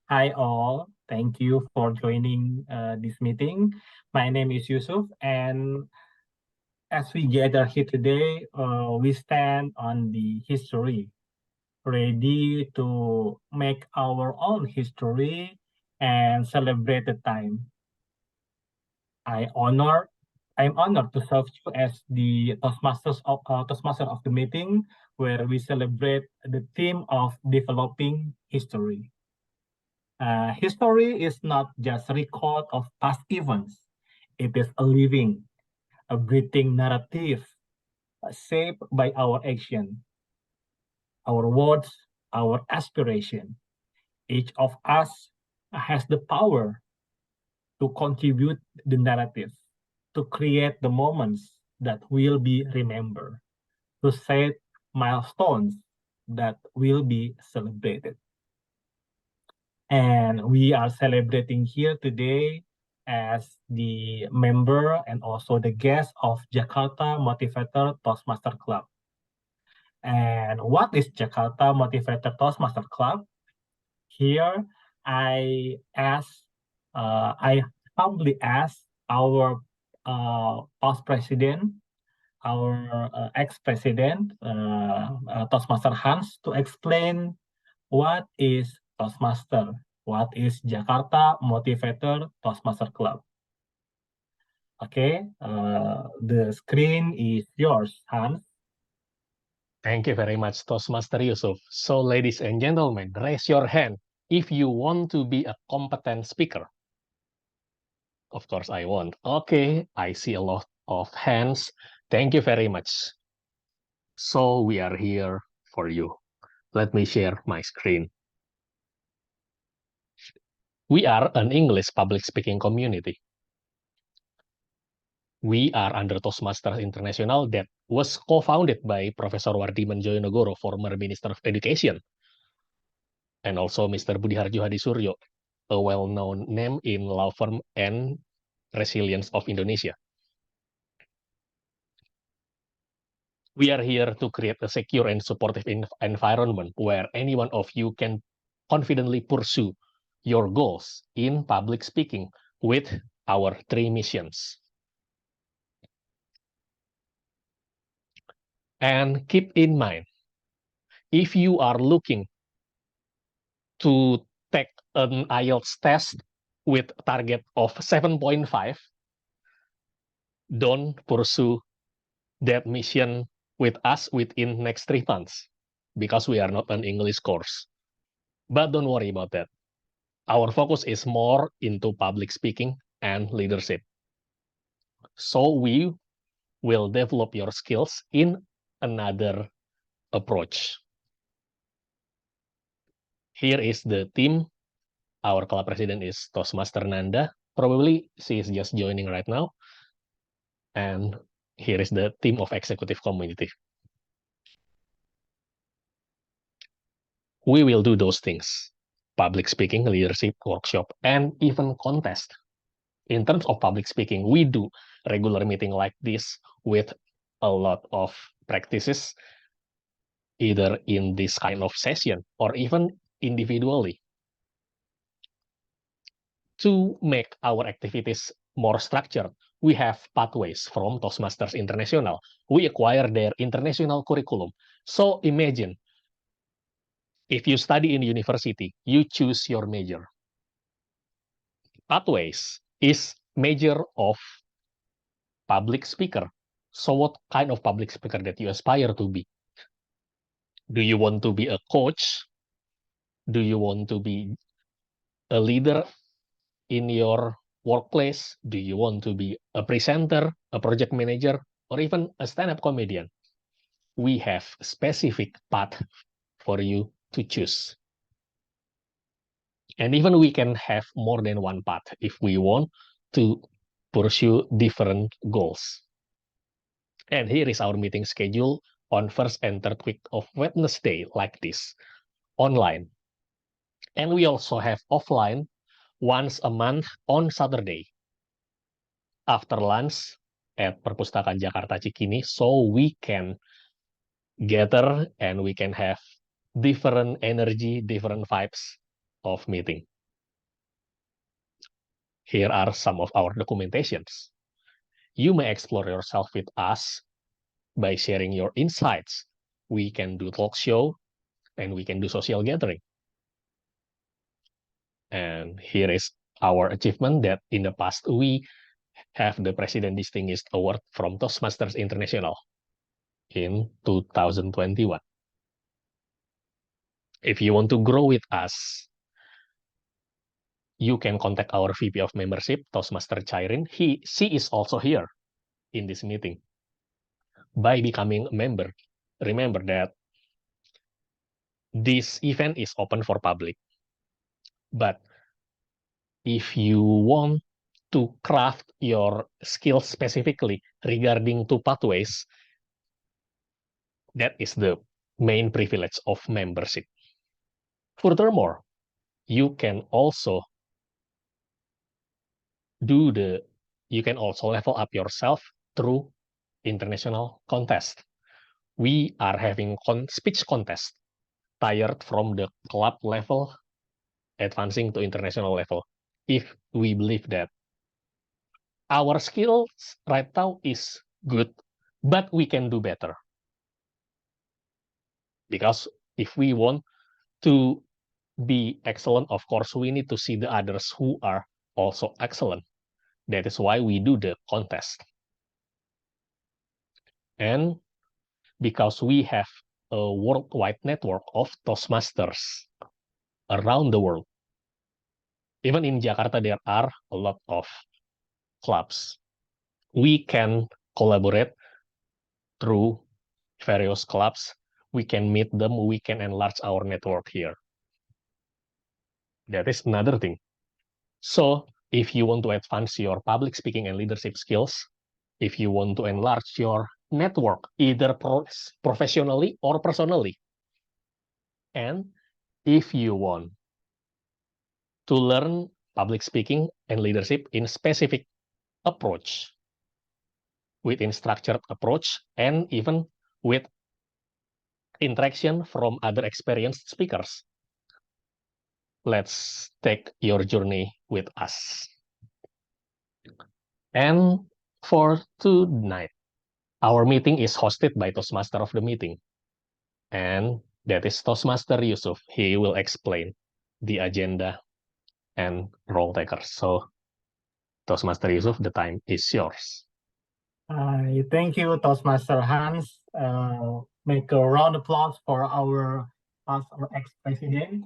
Hi all, thank you for joining this meeting. My name is Yusuf, and as we gather here today, we stand on the history, ready to make our own history and celebrate the time. I honor, I'm honored to serve you as the Toastmaster of the meeting, where we celebrate the theme of developing history. History is not just a record of past events. It is a living, a breathing narrative shaped by our action, our words, our aspiration. Each of us has the power to contribute the narrative, to create the moments that will be remembered, to set milestones that will be celebrated. And we are celebrating here today as the member and also the guest of Jakarta Motivator Toastmaster Club. And what is Jakarta Motivator Toastmaster Club? Here, I humbly ask our past president, our ex-president, Toastmaster Hans, to explain what is Toastmaster? What is Jakarta Motivator Toastmaster Club? Okay, the screen is yours, Hans. Thank you very much, Toastmaster Yusuf. So, ladies and gentlemen, raise your hand if you want to be a competent speaker. Of course, I want. Okay, I see a lot of hands. Thank you very much. So, we are here for you. Let me share my screen. We are an English public speaking community. We are under Toastmasters International that was co-founded by Professor Wardiman Joyonegoro, former Minister of Education, and also Mr. Budiharjo Hadisuryo, a well-known name in law firm and resilience of Indonesia. We are here to create a secure and supportive environment where any one of you can confidently pursue your goals in public speaking with our 3 missions. And keep in mind, if you are looking to take an IELTS test with target of 7.5, don't pursue that mission with us within next 3 months because we are not an English course. But don't worry about that. Our focus is more into public speaking and leadership. So we will develop your skills in another approach. Here is the team. Our club president is Toastmaster Nanda. Probably she is just joining right now. And here is the team of executive community. We will do those things: public speaking, leadership, workshop, and even contest. In terms of public speaking, we do regular meeting like this with a lot of practices, either in this kind of session or even individually. To make our activities more structured, we have pathways from Toastmasters International. We acquire their international curriculum. So imagine, if you study in university, you choose your major. Pathways is major of public speaker. So what kind of public speaker that you aspire to be? Do you want to be a coach? Do you want to be a leader in your workplace? Do you want to be a presenter, a project manager, or even a stand-up comedian? We have specific path for you to choose. And even we can have more than one path if we want to pursue different goals. And here is our meeting schedule on first and third week of Wednesday, like this, online. And we also have offline once a month on Saturday after lunch at Perpustakaan Jakarta Cikini, so we can gather and we can have different energy, different vibes of meeting. Here are some of our documentations. You may explore yourself with us by sharing your insights. We can do talk show and we can do social gathering. And here is our achievement that in the past we have the President Distinguished Award from Toastmasters International in 2021. If you want to grow with us, you can contact our VP of Membership, Toastmaster Chairin. She is also here in this meeting. By becoming a member, remember that this event is open for public. But if you want to craft your skills specifically regarding two pathways, that is the main privilege of membership. Furthermore, you can also level up yourself through international contest. We are having speech contest tiered from the club level advancing to international level. If we believe that our skills right now is good, but we can do better. Because if we want to be excellent, of course, we need to see the others who are also excellent. That is why we do the contest. And because we have a worldwide network of Toastmasters around the world, even in Jakarta, there are a lot of clubs. We can collaborate through various clubs. We can meet them. We can enlarge our network here. That is another thing. So if you want to advance your public speaking and leadership skills, if you want to enlarge your network, either professionally or personally, and if you want to learn public speaking and leadership in specific approach, within structured approach, and even with interaction from other experienced speakers, let's take your journey with us. And for tonight, our meeting is hosted by Toastmaster of the meeting, and that is Toastmaster Yusuf. He will explain the agenda and role takers. So, Toastmaster Yusuf, the time is yours. Thank you, Toastmaster Hans. Make a round of applause for our ex-president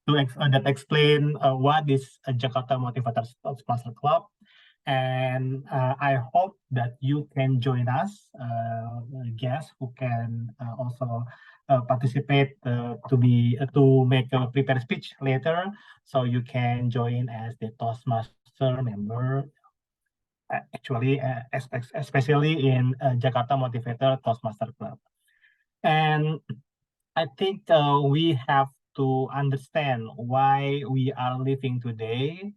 that explain what is a Jakarta Motivator Toastmaster Club. And I hope that you can join us, guests who can also participate to make a prepared speech later, so you can join as the Toastmaster member. Actually, especially in Jakarta Motivator Toastmaster Club. And I think we have to understand why we are living today.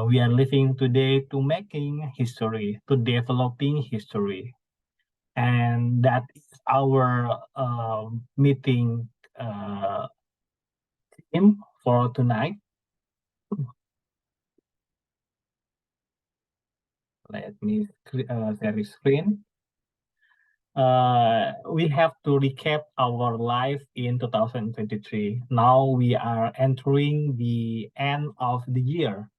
We are living today to making history, to developing history. And that is our meeting theme for tonight. Let me share the screen. We have to recap our life in 2023. Now we are entering the end of the year.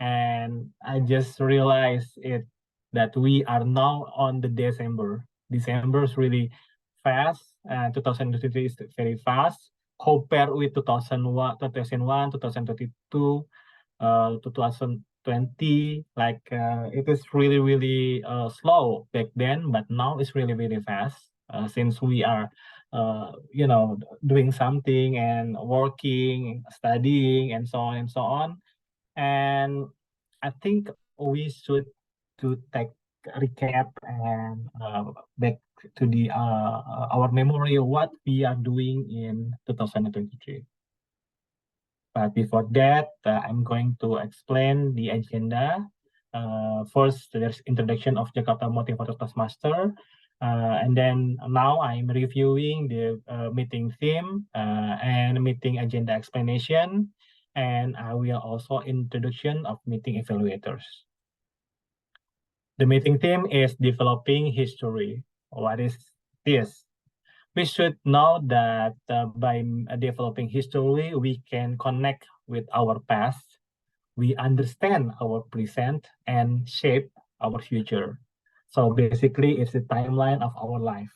And I just realized that we are now on the December. December is really fast. 2023 is very fast compared with 2001, 2022, 2020. Like it is really slow back then, but now it's really fast since we are doing something and working, studying, and so on and so on. And I think we should to take recap and back to the our memory of what we are doing in 2023. But before that, I'm going to explain the agenda. First, there's introduction of Jakarta Motivator Toastmaster. And then now I'm reviewing the meeting theme and meeting agenda explanation. and I will also introduction of meeting evaluators. The meeting theme is developing history. What is this? We should know that by developing history, we can connect with our past, we understand our present, and shape our future. So basically, it's the timeline of our life,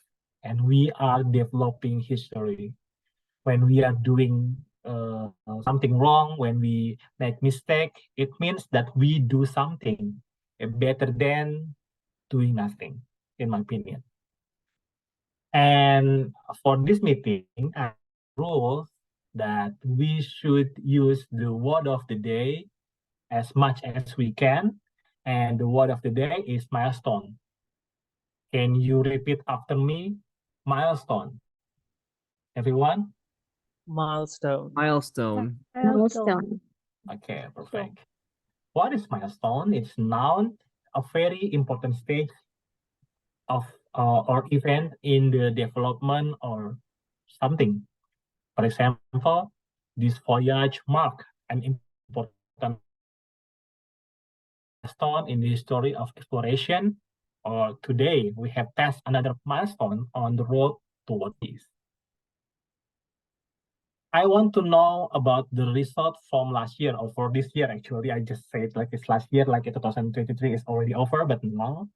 and we are developing history. When we are doing something wrong, when we make mistake, it means that we do something better than doing nothing, in my opinion. And for this meeting, I rule that we should use the word of the day as much as we can. And the word of the day is milestone. Can you repeat after me? Milestone. Everyone? Milestone. Milestone. Milestone. Okay, perfect. What is milestone? It's noun, a very important stage of or event in the development or something. For example, this voyage marked an important milestone in the history of exploration, or today we have passed another milestone on the road toward peace. I want to know about the result from last year or for this year. Actually, I just said like it's last year, like 2023 is already over, but now,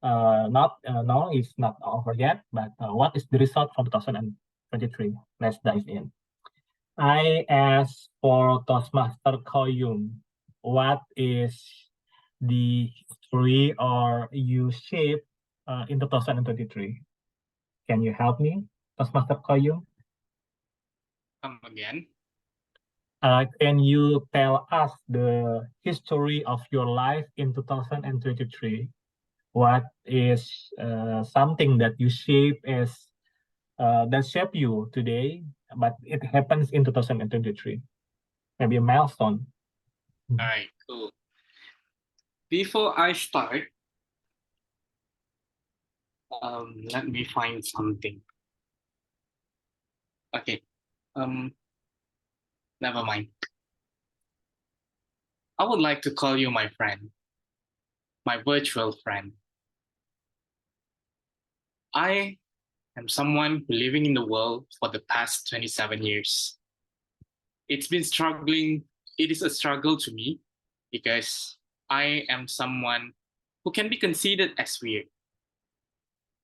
no, it's not over yet. But what is the result from 2023? Let's dive in. I asked for Toastmaster Koyum, what is the history or you shape in 2023? Can you help me, Toastmaster Koyum? Come again. Can you tell us the history of your life in 2023? What is something that you shape as that shape you today, but it happens in 2023? Maybe a milestone. All right, cool. Before I start, let me find something. Okay. Never mind. I would like to call you my friend, my virtual friend. I am someone who living in the world for the past 27 years. It's been struggling. It is a struggle to me because I am someone who can be considered as weird.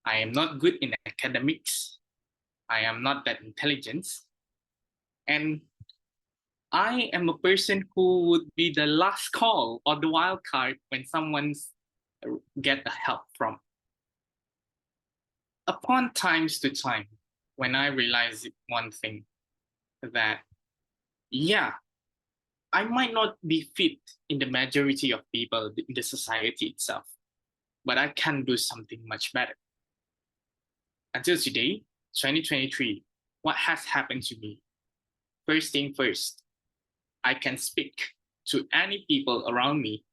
I am not good in academics. I am not that intelligent. And I am a person who would be the last call or the wild card when someone's get the help from. Upon times to time, when I realize one thing, that yeah, I might not be fit in the majority of people in the society itself, but I can do something much better. Until today, 2023, what has happened to me? First thing first, I can speak to any people around me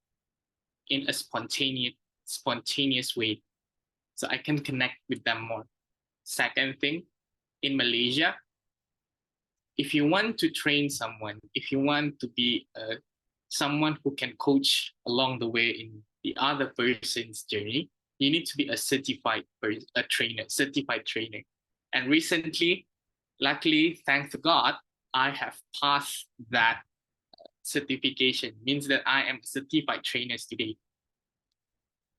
in a spontaneous way, so I can connect with them more. Second thing, in Malaysia, if you want to train someone, if you want to be someone who can coach along the way in the other person's journey, you need to be a certified trainer. And recently, luckily, thanks to God, I have passed that certification. Means that I am a certified trainer today.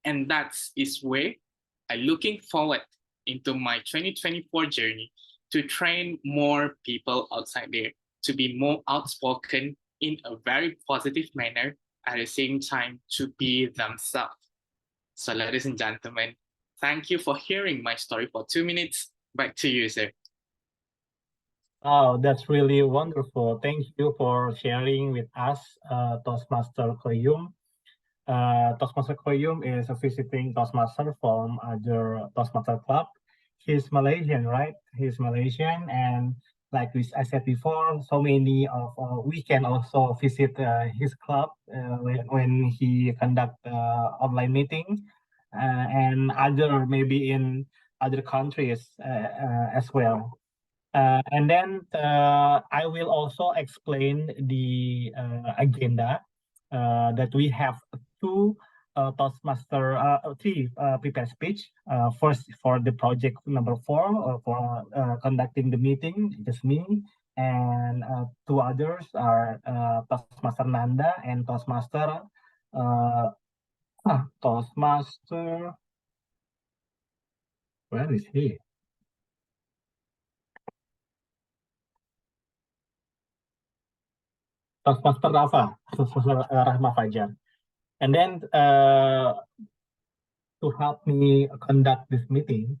And that is where I'm looking forward into my 2024 journey to train more people outside there, to be more outspoken in a very positive manner, at the same time to be themselves. So ladies and gentlemen, thank you for hearing my story for 2 minutes. Back to you, sir. Oh, that's really wonderful. Thank you for sharing with us, Toastmaster Koyum. Toastmaster Koyum is a visiting Toastmaster from other Toastmaster club. He's Malaysian, right? He's Malaysian, and like I said before, so many of we can also visit his club when he conduct online meeting, and other maybe in other countries as well. And then I will also explain the agenda that we have two three prepared speech. First, for the project number 4, for conducting the meeting, just me, and two others are Toastmaster Nanda and uh, Toastmaster. Where is he? Toastmaster Rafa, Rahma Fajar. And then to help me conduct this meeting,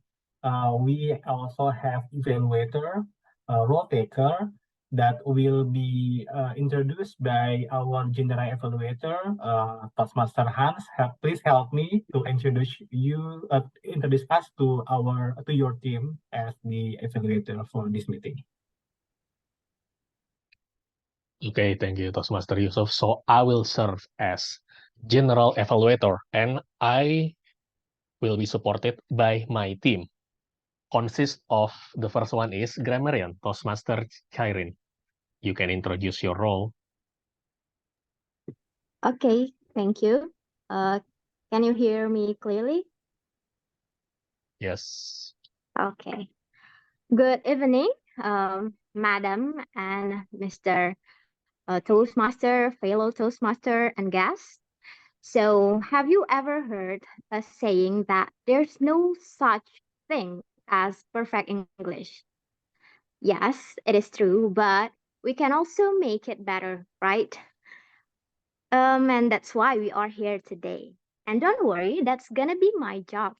we also have evaluator, role taker, that will be introduced by our general evaluator, Toastmaster Hans. Please help me to introduce us to your team as the evaluator for this meeting. Okay, thank you, Toastmaster Yusuf. So I will serve as general evaluator, and I will be supported by my team. Consists of the first one is grammarian, Toastmaster Kairin. You can introduce your role. Okay, thank you. Can you hear me clearly? Yes. Okay. Good evening, Madam and Mr. Toastmaster, fellow Toastmaster, and guests. So, have you ever heard a saying that there's no such thing as perfect English? Yes, it is true, but we can also make it better, right? And that's why we are here today. And don't worry, that's gonna be my job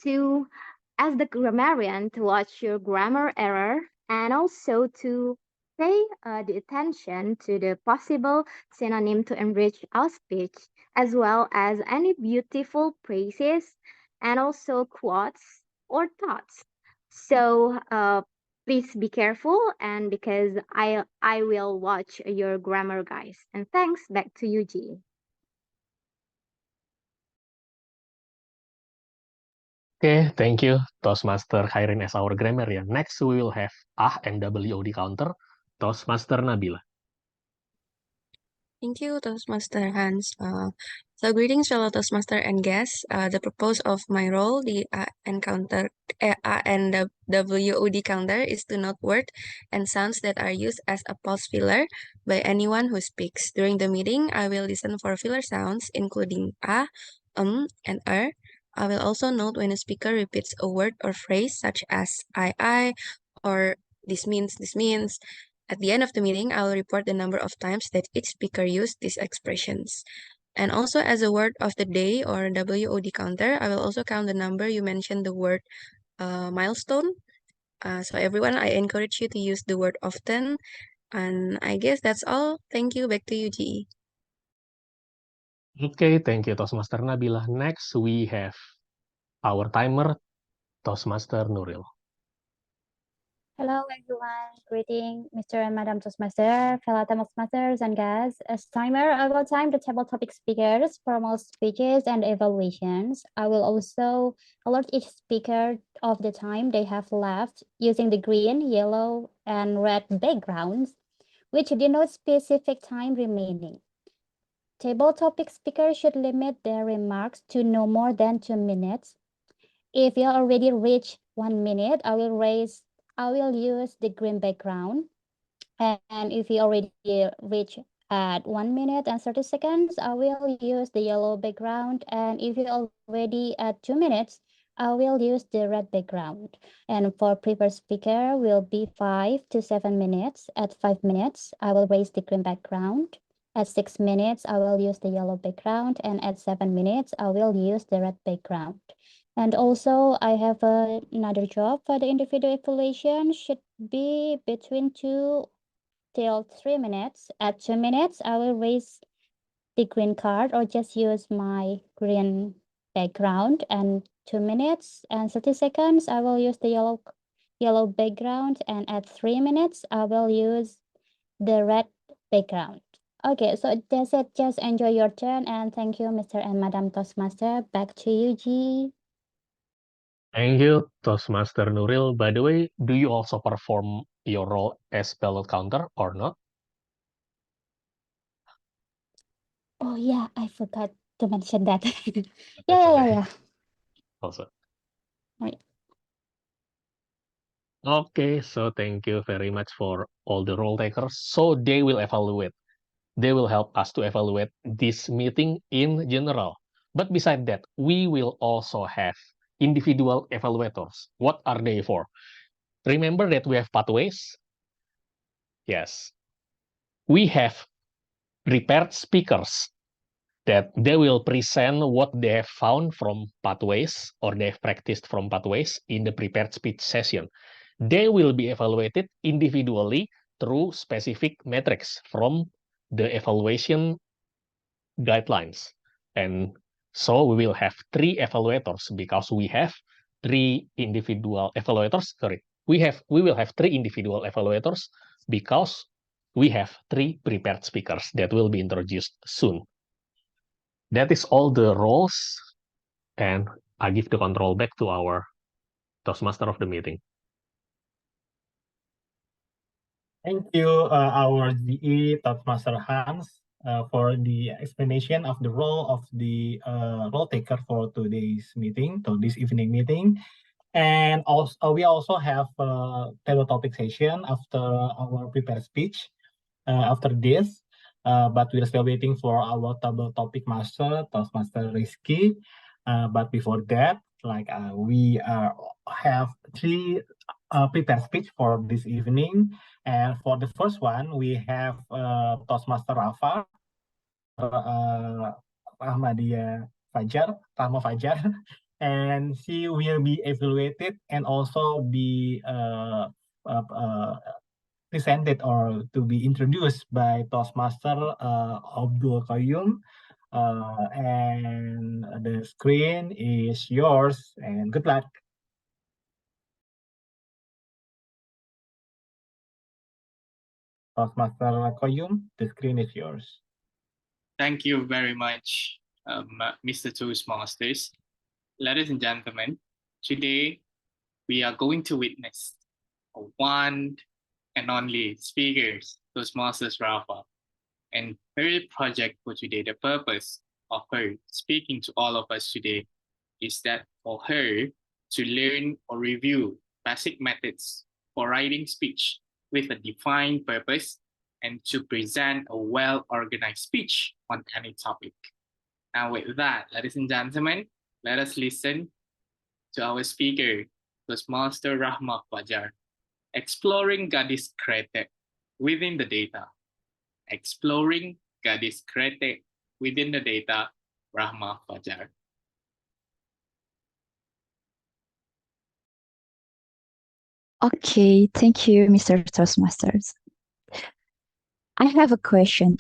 to, as the grammarian, to watch your grammar error and also to pay the attention to the possible synonym to enrich our speech, as well as any beautiful phrases and also quotes or thoughts. So please be careful, and because I will watch your grammar, guys. And thanks. Back to you, G. Okay, thank you, Toastmaster Kairin as our grammarian. Next, we will have and WOD counter, Toastmaster Nabila. Thank you, Toastmaster Hans. So greetings, fellow Toastmaster and guests. The purpose of my role, the and WOD counter, is to note words and sounds that are used as a pause filler by anyone who speaks. During the meeting, I will listen for filler sounds, including and I will also note when a speaker repeats a word or phrase such as I, or this means, this means. At the end of the meeting, I will report the number of times that each speaker used these expressions. And also, as a word of the day or WOD counter, I will also count the number you mentioned the word milestone. So everyone, I encourage you to use the word often. And I guess that's all. Thank you. Back to you, GE. Okay, thank you, Toastmaster Nabila. Next, we have our timer, Toastmaster Nuril. Hello everyone, greeting Mr. and Madam Toastmaster, fellow Toastmasters and guests. As timer, I will time the table topic speakers for most speeches and evaluations. I will also alert each speaker of the time they have left using the green, yellow, and red backgrounds, which denote specific time remaining. Table topic speakers should limit their remarks to no more than 2 minutes. If you already reached 1 minute, I will use the green background. And if you already reach at 1 minute and 30 seconds, I will use the yellow background. And if you already at 2 minutes, I will use the red background. And for preferred speaker will be 5 to 7 minutes. At 5 minutes, I will raise the green background. At 6 minutes, I will use the yellow background. And at 7 minutes, I will use the red background. And also, I have another job for the individual evaluation should be between 2 till 3 minutes. At 2 minutes, I will raise the green card or just use my green background. And 2 minutes and 30 seconds, I will use the yellow background. And at 3 minutes, I will use the red background. Okay, so that's it. Just enjoy your turn. And thank you, Mr. and Madam Toastmaster. Back to you, G. Thank you, Toastmaster Nuril. By the way, do you also perform your role as ballot counter or not? Oh yeah, I forgot to mention that. That's Yeah. okay. Also. Right. Okay, so thank you very much for all the role takers. So they will evaluate. They will help us to evaluate this meeting in general. But beside that, we will also have individual evaluators. What are they for? Remember that we have pathways? Yes. We have prepared speakers that they will present what they have found from pathways or they have practiced from pathways in the prepared speech session. They will be evaluated individually through specific metrics from the evaluation guidelines. And so we will have 3 evaluators because we have 3 individual evaluators. Sorry, we will have 3 individual evaluators because we have 3 prepared speakers that will be introduced soon. That is all the roles, and I give the control back to our Toastmaster of the meeting. Thank you, our GE Toastmaster Hans, for the explanation of the role of the role taker for today's meeting, to this evening meeting. And also, we also have a table topic session after our prepared speech. After this, but we're still waiting for our table topic master, Toastmaster Rizky. But before that, we have 3 prepared speech for this evening. And for the first one, we have Toastmaster Rafa, Rahma Fajar, and she will be evaluated and also be presented or to be introduced by Toastmaster Abdul Qayyum. And the screen is yours, and good luck. Toastmaster Qayyum, the screen is yours. Thank you very much, Mr. Toastmasters. Ladies and gentlemen, today we are going to witness a one and only speakers, Toastmasters Rafa, and her project for today. The purpose of her speaking to all of us today is that for her to learn or review basic methods for writing speech with a defined purpose and to present a well-organized speech on any topic. Now with that, ladies and gentlemen, let us listen to our speaker, Toastmaster Rahma Fajar, exploring Gadis Kretek within the data. Exploring Gadis Kretek within the data, Rahma Fajar. Okay, thank you, Mr. Toastmasters. I have a question.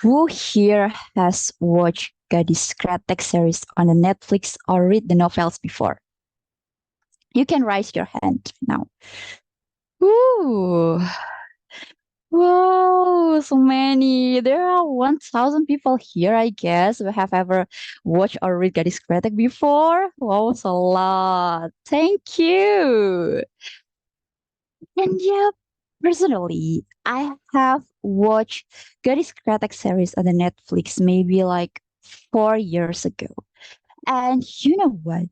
Who here has watched Gadis Kretek series on the Netflix or read the novels before? You can raise your hand now. Ooh. Whoa, so many. There are 1,000 people here, I guess, who have ever watched or read Gadis Kretek before. Wow, it's a lot. Thank you. And yeah, personally, I have watched Gadis Kretek series on the Netflix maybe like 4 years ago. And you know what?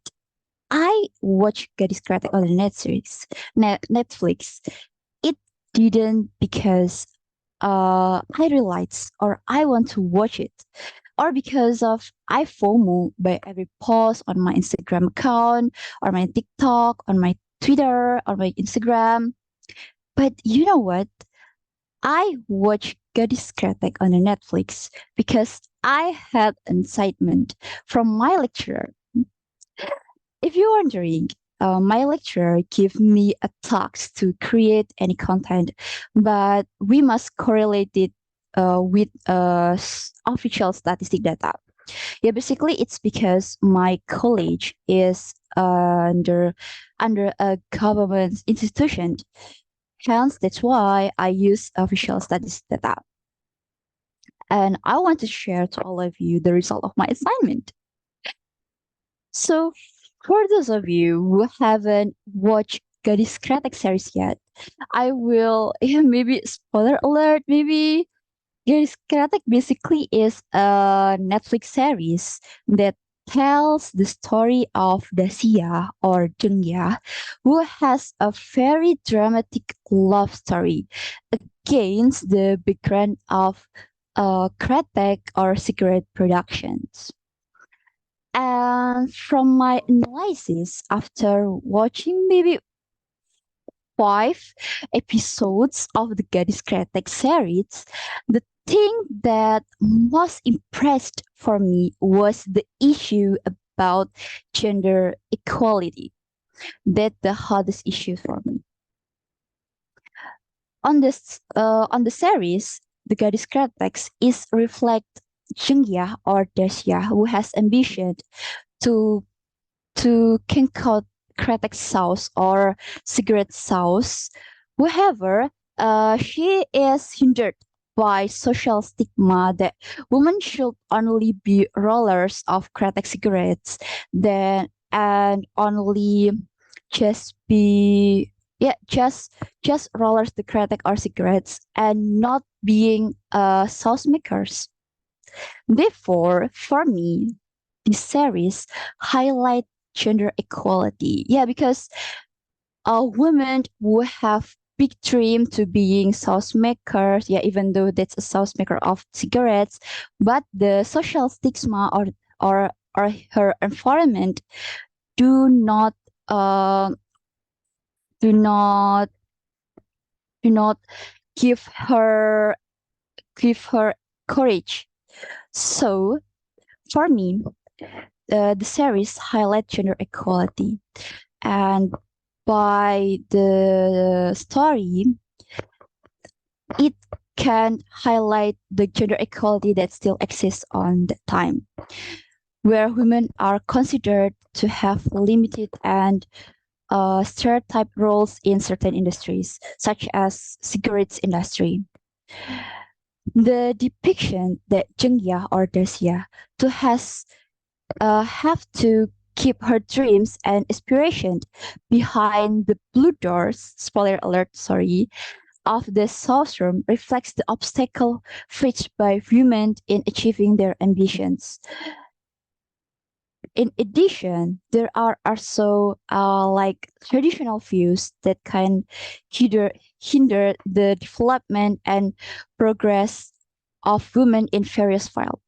I watched Gadis Kretek on the Netflix. It didn't because I realized or I want to watch it, or because of I FOMO by every post on my Instagram account, or my TikTok, on my Twitter, or my Instagram. But you know what? I watched Gadis Kretek on the Netflix because I had incitement from my lecturer. If you're wondering, my lecturer gave me a task to create any content, but we must correlate it with official statistic data. Yeah, basically it's because my college is under a government institution. Hence, that's why I use official studies data. And I want to share to all of you the result of my assignment. So, for those of you who haven't watched Gadis Kretek series yet, I will, yeah, maybe spoiler alert, maybe Charismatic basically is a Netflix series that tells the story of Dacia or Jungya, who has a very dramatic love story against the background of Kretek or cigarette productions. And from my analysis, after watching maybe 5 episodes of the Gadis Kretek series, the thing that most impressed for me was the issue about gender equality. That's the hardest issue for me. On the series, the Gadis Kretek is reflect Jungya or Dacia, who has ambition to kink out Kretek sauce or cigarette sauce. However, she is hindered by social stigma that women should only be rollers of Kretek cigarettes, then and only just be just rollers the Kretek or cigarettes and not being sauce makers. Therefore, for me, this series highlight gender equality. Yeah, because women who have big dream to being sauce makers, yeah, even though that's a sauce maker of cigarettes, but the social stigma or her environment do not uh do not do not give her courage. So for me, the series highlight gender equality, and by the story, it can highlight the gender equality that still exists on that time, where women are considered to have limited and stereotype roles in certain industries, such as cigarettes industry. The depiction that Jungya or Dacia to have to keep her dreams and aspirations behind the blue doors, spoiler alert, sorry, of the sauce room reflects the obstacle faced by women in achieving their ambitions. In addition, there are also like traditional views that can hinder the development and progress of women in various fields.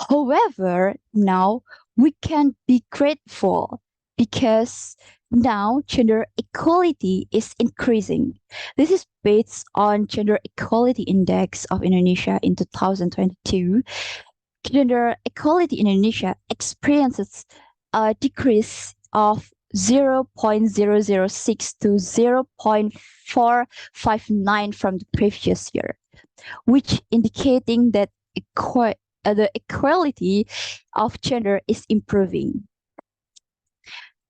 However, now we can be grateful because now gender equality is increasing. This is based on Gender Equality Index of Indonesia in 2022. Gender equality in Indonesia experiences a decrease of 0.006 to 0.459 from the previous year, which indicating that the equality of gender is improving.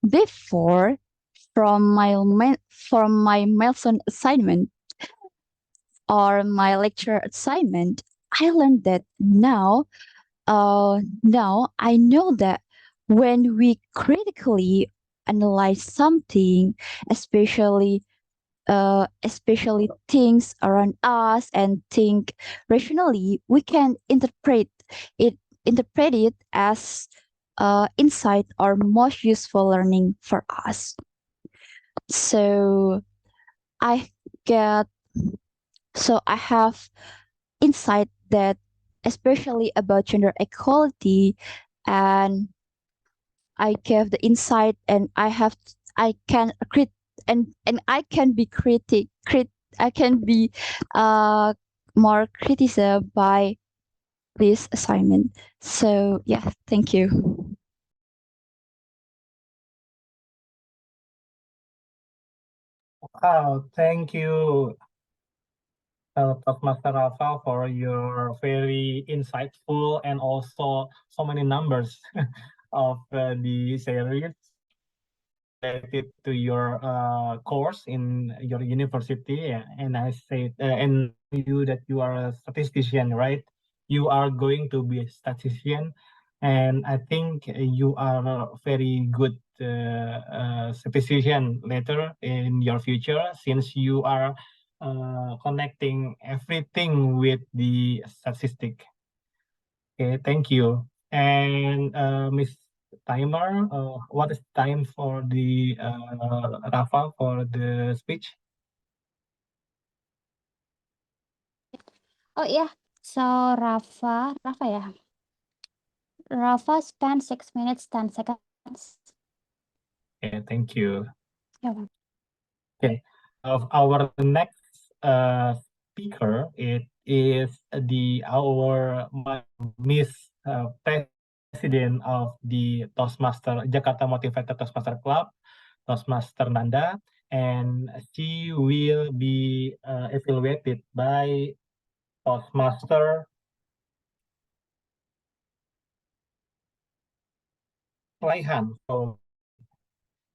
Therefore, from my milestone assignment or my lecture assignment, I learned that now I know that when we critically analyze something, especially things around us and think rationally, we can interpret it as insight or most useful learning for us. So I get I have insight that especially about gender equality, and I gave the insight and I can I can be I can be more criticism by this assignment. So yeah, thank you. Wow, thank you, Toastmaster Rafa, for your very insightful and also so many numbers of the series related to your course in your university. And I say, and you that you are a statistician, right? You are going to be a statistician, and I think you are very good the substitution later in your future, since you are connecting everything with the statistic. Okay, thank you. And Miss Timer, what is time for the Rafa for the speech? Oh yeah. So Rafa ya. Rafa spent 6 minutes 10 seconds. Okay, thank you. Yeah, Bang. Okay, of our next speaker, it is our Miss President of the Toastmaster Jakarta Motivator Toastmaster Club, Toastmaster Nanda, and she will be evaluated by Toastmaster Raihan.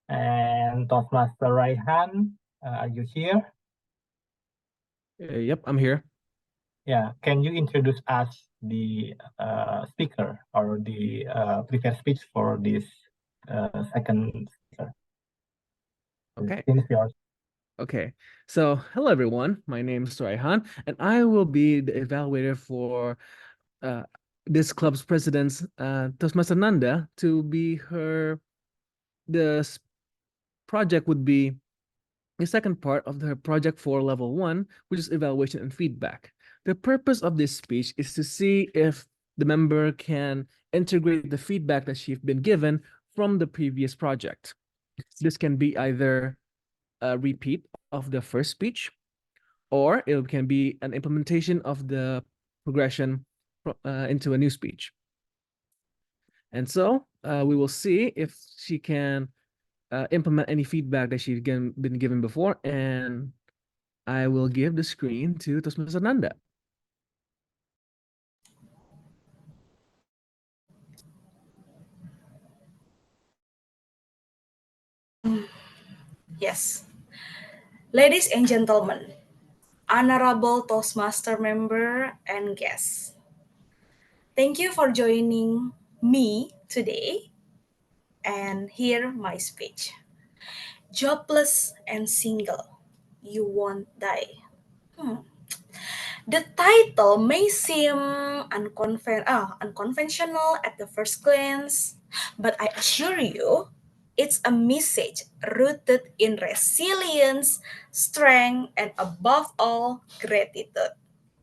And Toastmaster Raihan, are you here? Yep, I'm here. Yeah, can you introduce us the speaker or the previous speech for this second speaker? Okay. Finish yours. Okay. So, hello everyone. My name is Raihan, and I will be the evaluator for this club's president, Toastmaster Nanda, to be her. Project would be the second part of the project for level 1, which is evaluation and feedback. The purpose of this speech is to see if the member can integrate the feedback that she's been given from the previous project. This can be either a repeat of the first speech, or it can be an implementation of the progression into a new speech. And so we will see if she can implement any feedback that she's been given before, and I will give the screen to Toastmaster Nanda. Yes. Ladies and gentlemen, honorable Toastmaster member and guests, thank you for joining me today and hear my speech. Jobless and single, you won't die. The title may seem unconventional at the first glance, but I assure you, it's a message rooted in resilience, strength, and above all, gratitude.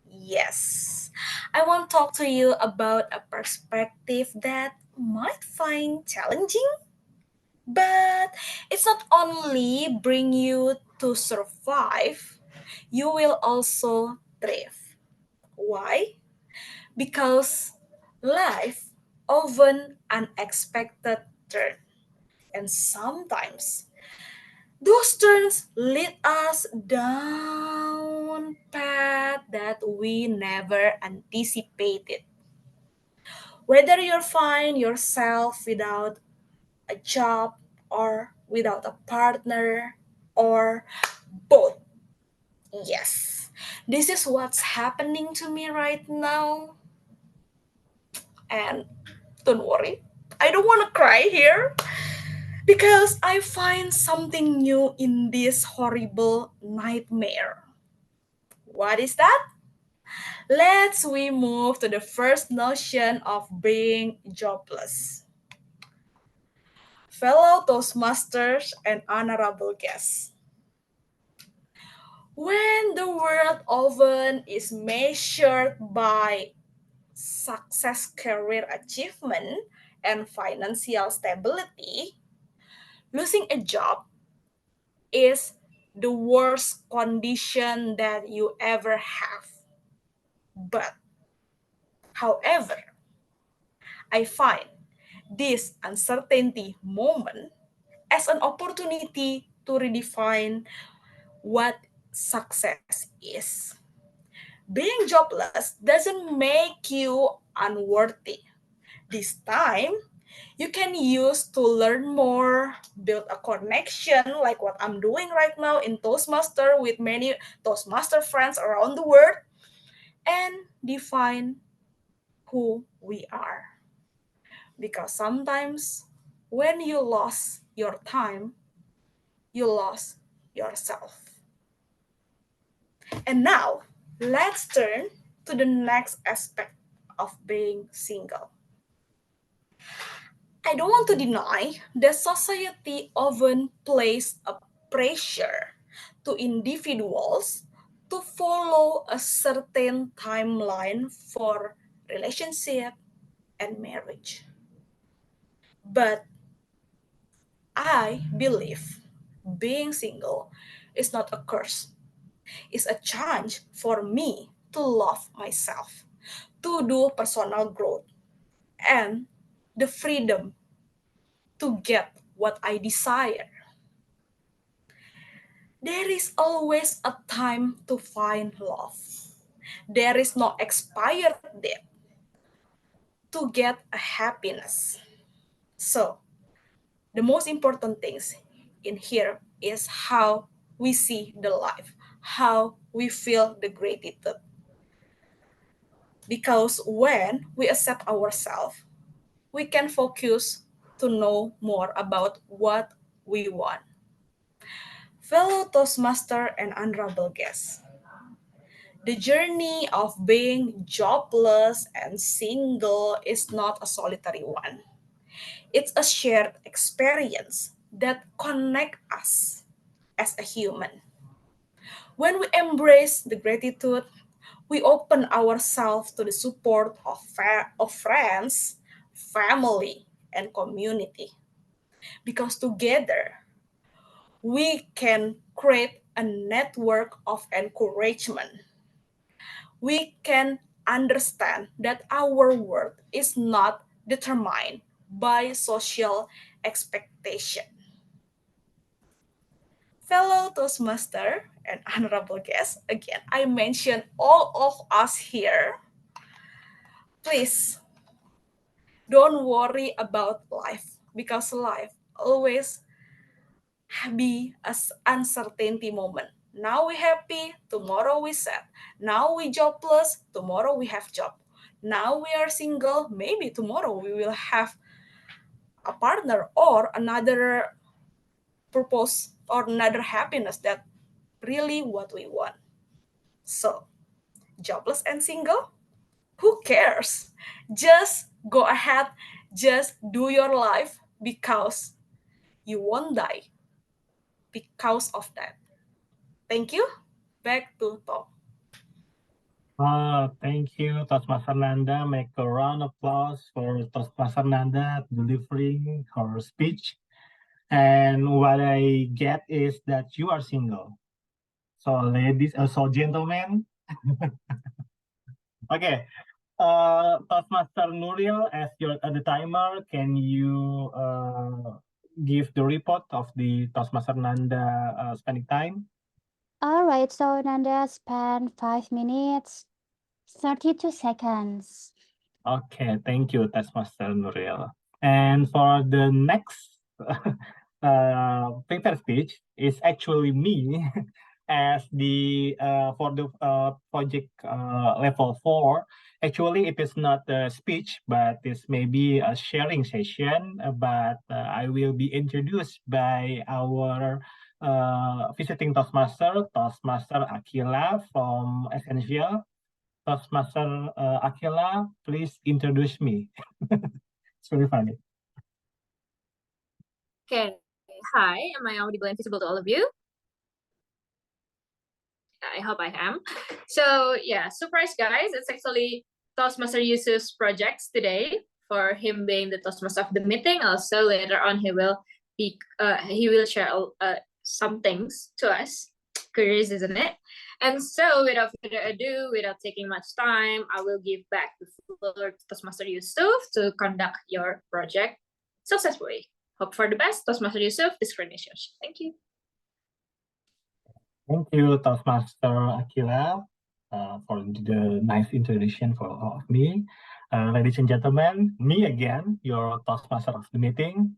Yes, I want to talk to you about a perspective that might find challenging, but it's not only bring you to survive, you will also thrive. Why? Because life often unexpected turn, and sometimes those turns lead us down path that we never anticipated. Whether you find yourself without a job or without a partner or both. Yes, this is what's happening to me right now. And don't worry, I don't want to cry here because I find something new in this horrible nightmare. What is that? Let's we move to the first notion of being jobless. Fellow Toastmasters and honorable guests, when the world often is measured by success, career achievement, and financial stability, losing a job is the worst condition that you ever have. But, however, I find this uncertainty moment as an opportunity to redefine what success is. Being jobless doesn't make you unworthy. This time, you can use to learn more, build a connection like what I'm doing right now in Toastmaster with many Toastmaster friends around the world, and define who we are. Because sometimes when you lost your time, you lost yourself. And now, let's turn to the next aspect of being single. I don't want to deny that society often places a pressure to individuals to follow a certain timeline for relationship and marriage. But I believe being single is not a curse. It's a chance for me to love myself, to do personal growth, and the freedom to get what I desire. There is always a time to find love. There is no expired date to get a happiness. So, the most important things in here is how we see the life, how we feel the gratitude. Because when we accept ourselves, we can focus to know more about what we want. Fellow Toastmaster and honorable guests, the journey of being jobless and single is not a solitary one. It's a shared experience that connects us as a human. When we embrace the gratitude, we open ourselves to the support of friends, family, and community. Because together, we can create a network of encouragement. We can understand that our worth is not determined by social expectation. Fellow Toastmaster and honorable guests, again, I mention all of us here. Please don't worry about life because life always be an uncertainty moment. Now we happy, tomorrow we sad. Now we jobless, tomorrow we have job. Now we are single, maybe tomorrow we will have a partner or another purpose or another happiness that really what we want. So, jobless and single, who cares? Just go ahead, just do your life because you won't die because of that. Thank you. Back to Tom. Thank you, Toastmaster Nanda. Make a round of applause for Toastmaster Nanda delivering her speech. And what I get is that you are single. So, ladies, so gentlemen. Okay. Toastmaster Nuril, as the timer, can you give the report of the Toastmaster Nanda spending time? All right, so Nanda spent 5 minutes, 32 seconds. Okay, thank you, Toastmaster Nuril. And for the next paper speech is actually me as the for the project level 4. Actually, it is not a speech, but it's maybe a sharing session. But I will be introduced by our visiting Toastmaster, Toastmaster Akila from Essential. Toastmaster Akila, please introduce me. It's very funny. Okay, hi, am I audible and visible to all of you? I hope I am. So yeah, surprise guys, it's actually Toastmaster Yusuf's projects today for him being the Toastmaster of the meeting. Also later on he will share some things to us. Curious, isn't it? And so without further ado, without taking much time, I will give back the floor to Toastmaster Yusuf to conduct your project successfully. Hope for the best. Toastmaster Yusuf, the screen is yours. Thank you. Thank you, Toastmaster Akila, for the nice introduction of me. Ladies and gentlemen, me again, your Toastmaster of the meeting.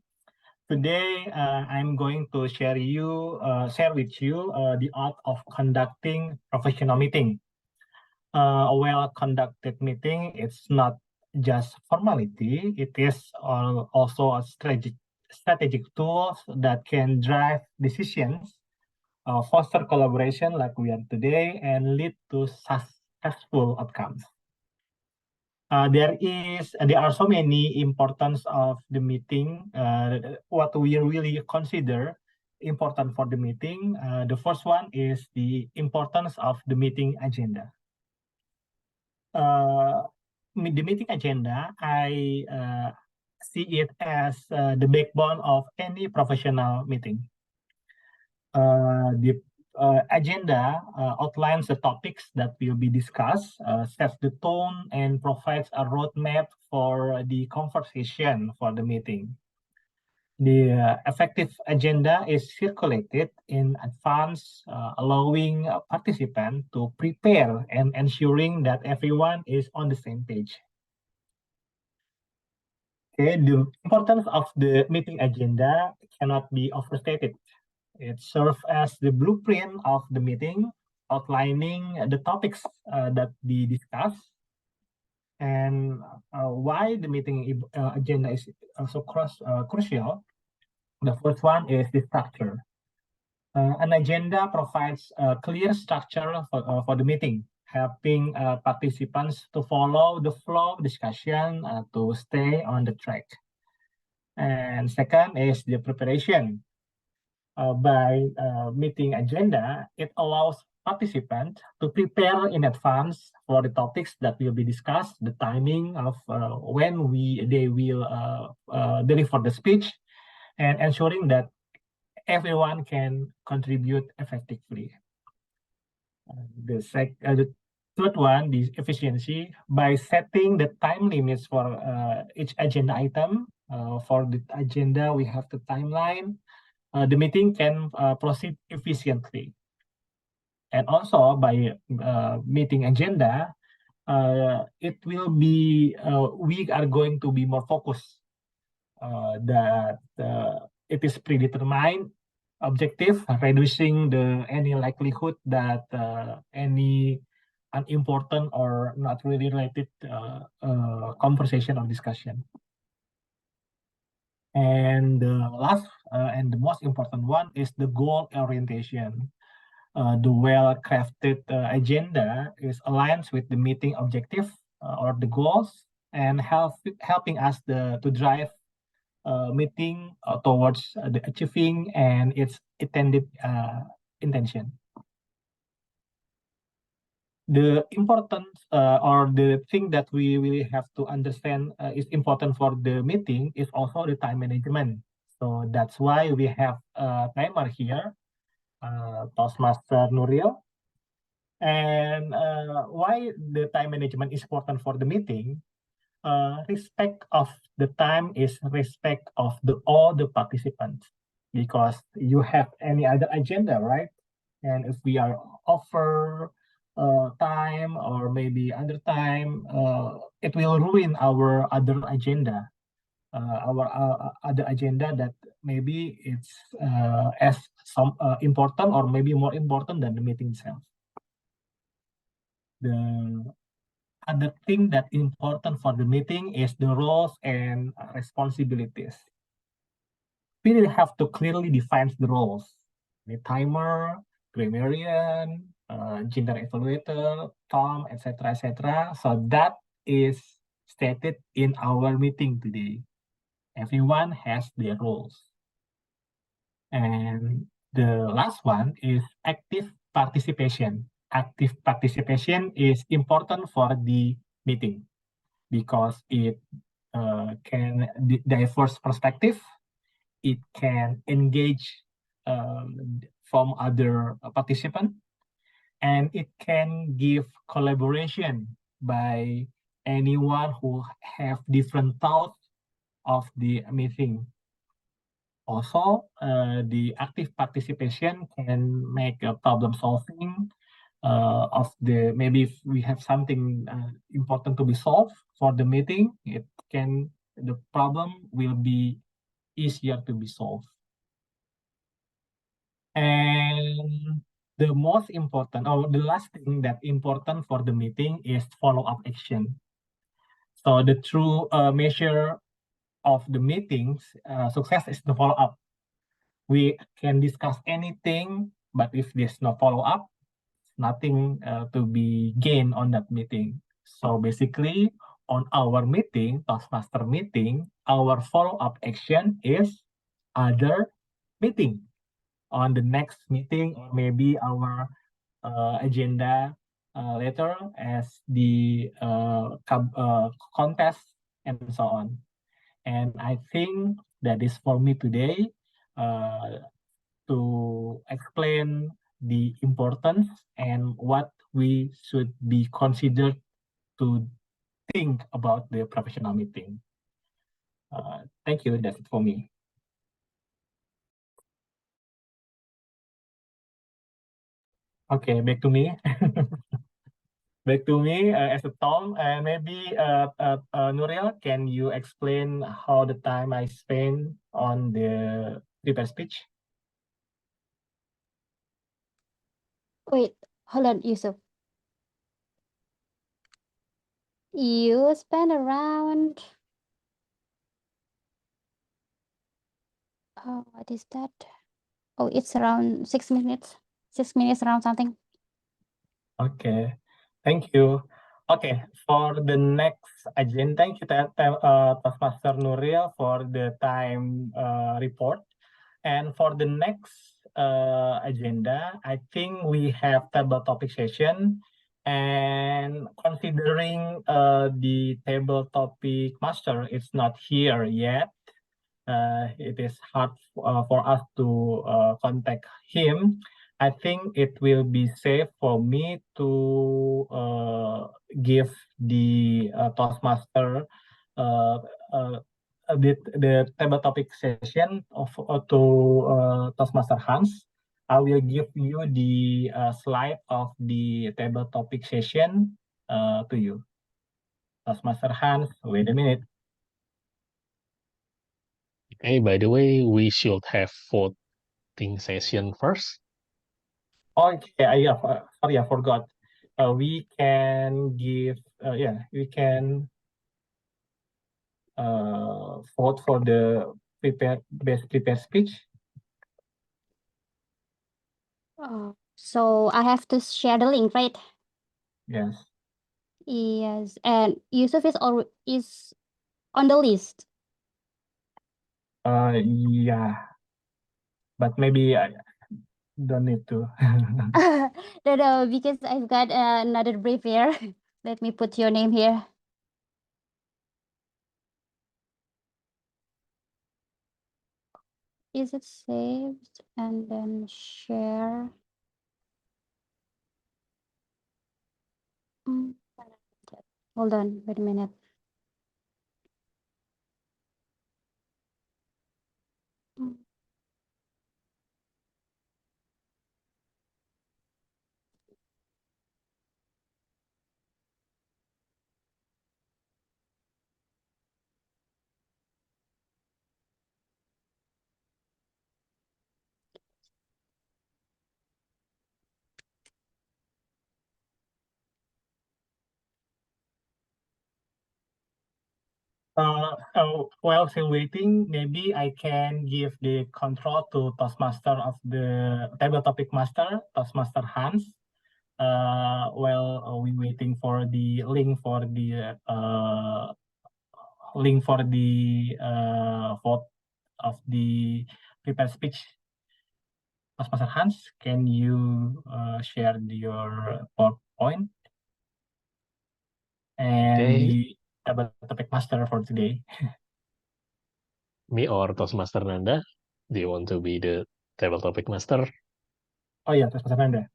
Today, I'm going to share with you the art of conducting professional meeting. A well-conducted meeting, it's not just formality, it is also a strategic tools that can drive decisions, foster collaboration like we are today, and lead to successful outcomes. There are so many importance of the meeting. What we really consider important for the meeting. The first one is the importance of the meeting agenda. The meeting agenda, I see it as the backbone of any professional meeting. The agenda outlines the topics that will be discussed, sets the tone, and provides a roadmap for the conversation for the meeting. The effective agenda is circulated in advance, allowing participants to prepare and ensuring that everyone is on the same page. Okay, the importance of the meeting agenda cannot be overstated. It serves as the blueprint of the meeting, outlining the topics that we discuss and why the meeting agenda is also crucial. The first one is the structure. An agenda provides a clear structure for the meeting, helping participants to follow the flow of discussion to stay on the track. And second is the preparation. By meeting agenda, it allows participants to prepare in advance for the topics that will be discussed, the timing of when they will deliver the speech, and ensuring that everyone can contribute effectively. The third one, the efficiency. By setting the time limits for each agenda item, for the agenda we have the timeline, the meeting can proceed efficiently. And also by meeting agenda, it will be, we are going to be more focused that it is predetermined objective, reducing any likelihood that any unimportant or not really related conversation or discussion. And the last and the most important one is the goal orientation. The well-crafted agenda is aligned with the meeting objective or the goals and helping us to drive meeting towards the achieving and its intended intention. The importance or the thing that we really have to understand is important for the meeting is also the time management. So that's why we have a timer here, Toastmaster Nuril. And why the time management is important for the meeting? Respect of the time is respect of all the participants, because you have any other agenda, right? And if we are offer time or maybe other time, it will ruin our other agenda, other agenda that maybe it's as important or maybe more important than the meeting itself. The other thing that important for the meeting is the roles and responsibilities. We really have to clearly define the roles. The timer, grammarian, gender evaluator, Tom, etc., etc. So that is stated in our meeting today. Everyone has their roles. And the last one is active participation. Active participation is important for the meeting because it can diverse perspective. It can engage from other participants, and it can give collaboration by anyone who have different thoughts of the meeting. Also, the active participation can make a problem solving of maybe if we have something important to be solved for the meeting, the problem will be easier to be solved. And the most important, or the last thing that important for the meeting is follow-up action. So the true measure of the meetings, success is the follow-up. We can discuss anything, but if there's no follow-up, nothing to be gained on that meeting. So basically, on our meeting, Toastmaster meeting, our follow-up action is other meeting on the next meeting, or maybe our agenda later as the contest and so on. And I think that is for me today to explain the importance and what we should be considered to think about the professional meeting. Thank you. That's it for me. Okay, back to me. Back to me as a Tom, and maybe Nuriel, can you explain how the time I spend on the prepare speech? Wait, hold on, Yusuf. You spend around, what is that? Oh, it's around 6 minutes. 6 minutes around something. Okay, thank you. Okay, for the next agenda, thank you, Taskmaster Nuril, for the time report. And for the next agenda, I think we have table topic session. And considering the table topic master is not here yet, it is hard for us to contact him. I think it will be safe for me to give the Toastmaster the table topic session to Toastmaster Hans. I will give you the slide of the table topic session to you. Toastmaster Hans, wait a minute. Okay, by the way, we should have voting session first. Okay, sorry, I forgot. We can give, we can vote for the best prepared speech. So I have to share the link, right? Yes. Yes, and Yusuf is on the list. Yeah, but maybe I don't need to. No, because I've got another brief here. Let me put your name here. Is it saved? And then share. Hold on, wait a minute. While still waiting, maybe I can give the control to Toastmaster of the table topic master, Toastmaster Hans. While we waiting for the link for the vote of the prepared speech. Toastmaster Hans, can you share your PowerPoint and the table topic master for today? Me or Toastmaster Nanda? Do you want to be the table topic master? Oh yeah, Toastmaster Nanda.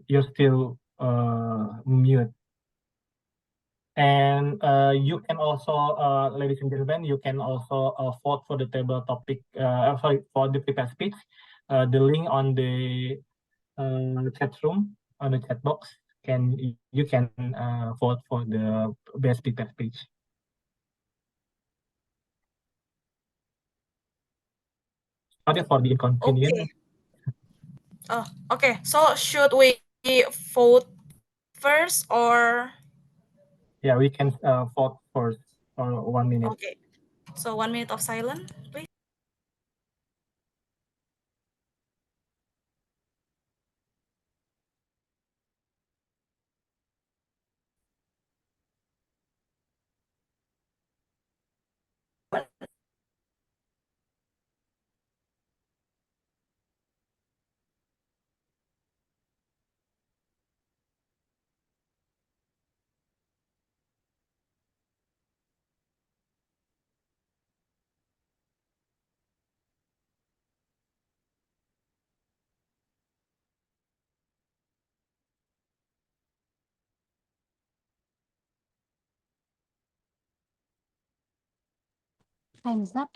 You're still mute. And you can also, ladies and gentlemen, you can also vote for the table topic, for the prepared speech. The link on the chat room, on the chat box, you can vote for the best prepared speech. Sorry for the inconvenience. Okay. So should we vote first or Yeah, we can vote first for 1 minute. Okay. So 1 minute of silence, please. Time's up.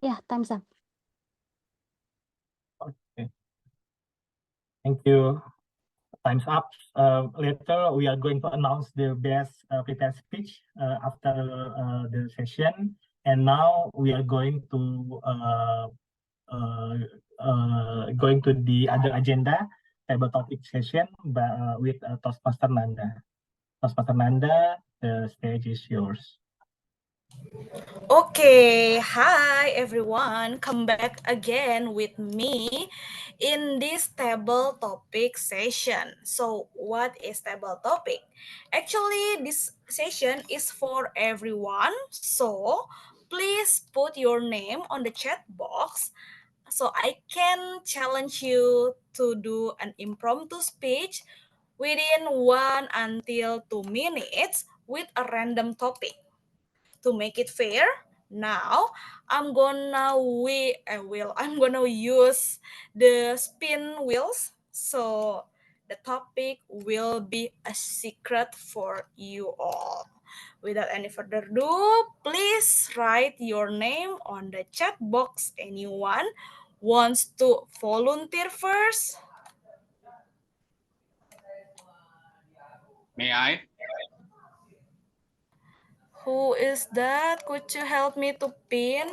Yeah, time's up. Okay. Thank you. Time's up. Later, we are going to announce the best prepared speech after the session. And now we are going to the other agenda, table topic session with Toastmaster Nanda. Toastmaster Nanda, the stage is yours. Okay, hi everyone. Come back again with me in this table topic session. So, what is table topic? Actually, this session is for everyone. So, please put your name on the chat box so I can challenge you to do an impromptu speech within 1 until 2 minutes with a random topic. To make it fair, now I'm gonna use the spin wheels. So the topic will be a secret for you all. Without any further ado, please write your name on the chat box. Anyone wants to volunteer first? May I? Who is that? Could you help me to pin?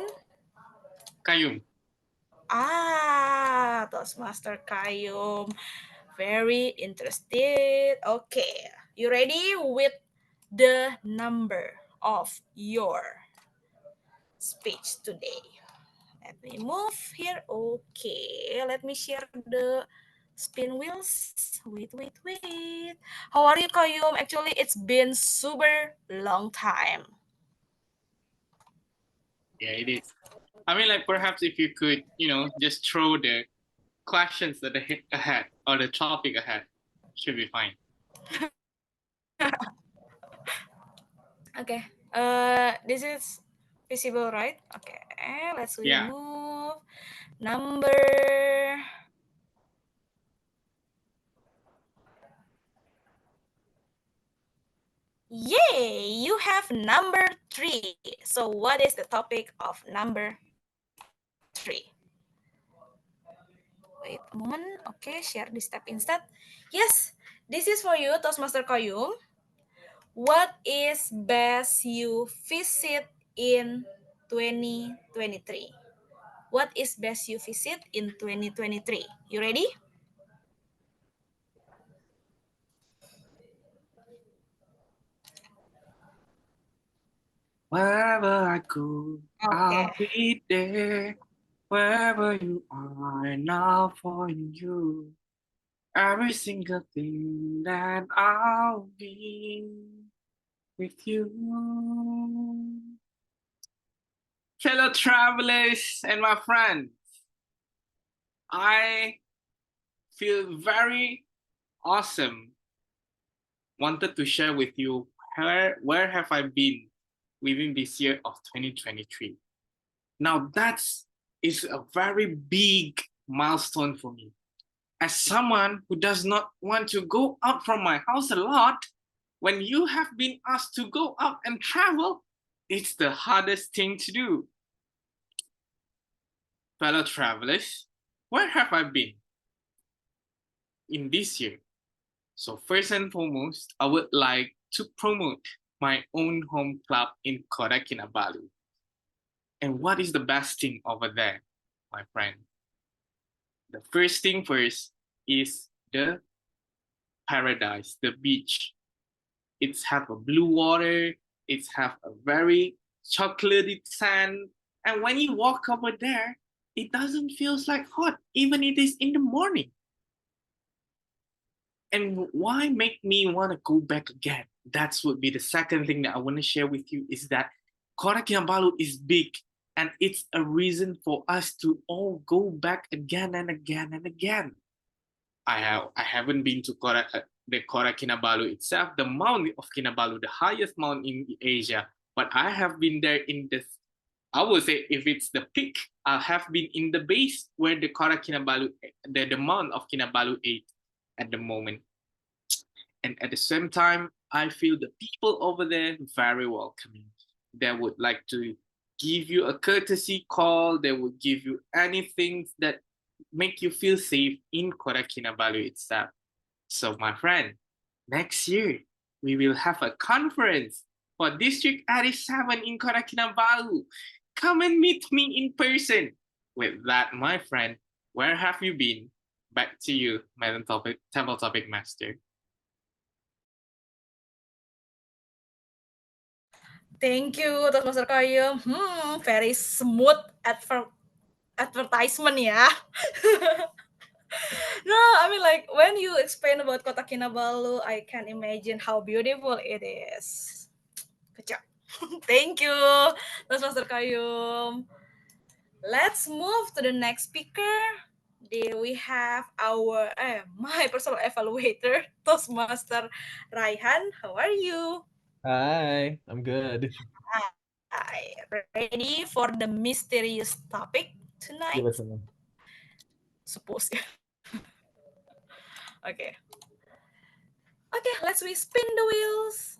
Kayum. Toastmaster Kayum. Very interested. Okay, you ready with the number of your speech today? Let me move here. Okay, let me share the spin wheels. Wait. How are you, Kayum? Actually, it's been super long time. Yeah, it is. I mean, like perhaps if you could, just throw the questions that ahead or the topic ahead, should be fine. Okay. This is visible, right? Okay. Let's Yeah. remove number. Yay! You have number 3. So, what is the topic of number 3? Wait a moment. Okay, share this step instead. Yes, this is for you, Toastmaster Koyum. What is best you visit in 2023? What is best you visit in 2023? You ready? Wherever I go, I'll Okay. be there. Wherever you are, and I'll find you. Every single thing that I'll be with you. Fellow travelers and my friends, I feel very awesome. Wanted to share with you where have I been within this year of 2023. Now that is a very big milestone for me. As someone who does not want to go out from my house a lot, when you have been asked to go out and travel, it's the hardest thing to do. Fellow travelers, where have I been in this year? So first and foremost, I would like to promote my own home club in Kota Kinabalu. And what is the best thing over there, my friend? The first thing first is the paradise, the beach. It's have a blue water, it's have a very chocolatey sand, and when you walk over there, it doesn't feel like hot, even it is in the morning. And why make me want to go back again? That's would be the second thing that I want to share with you is that Kota Kinabalu is big, and it's a reason for us to all go back again and again and again. I haven't been to the Kota Kinabalu itself, the Mount of Kinabalu, the highest mount in Asia, but I have been there in the, I would say if it's the peak, I have been in the base where the Kota Kinabalu, the Mount of Kinabalu 8 at the moment. And at the same time, I feel the people over there very welcoming. They would like to give you a courtesy call. They would give you anything that make you feel safe in Kota Kinabalu itself. So my friend, next year, we will have a conference for District 87 in Kota Kinabalu. Come and meet me in person. With that, my friend, where have you been? Back to you, Madam Table Topic Master. Thank you, Toastmaster Kayum. Very smooth advertisement ya. No, I mean like when you explain about Kota Kinabalu, I can imagine how beautiful it is. Good job. Thank you, Toastmaster Kayum. Let's move to the next speaker. There we have our my personal evaluator, Toastmaster Raihan. How are you? Hi, I'm good. Hi, ready for the mysterious topic tonight? Give us a minute. Suppose. Okay. Okay, let's we spin the wheels.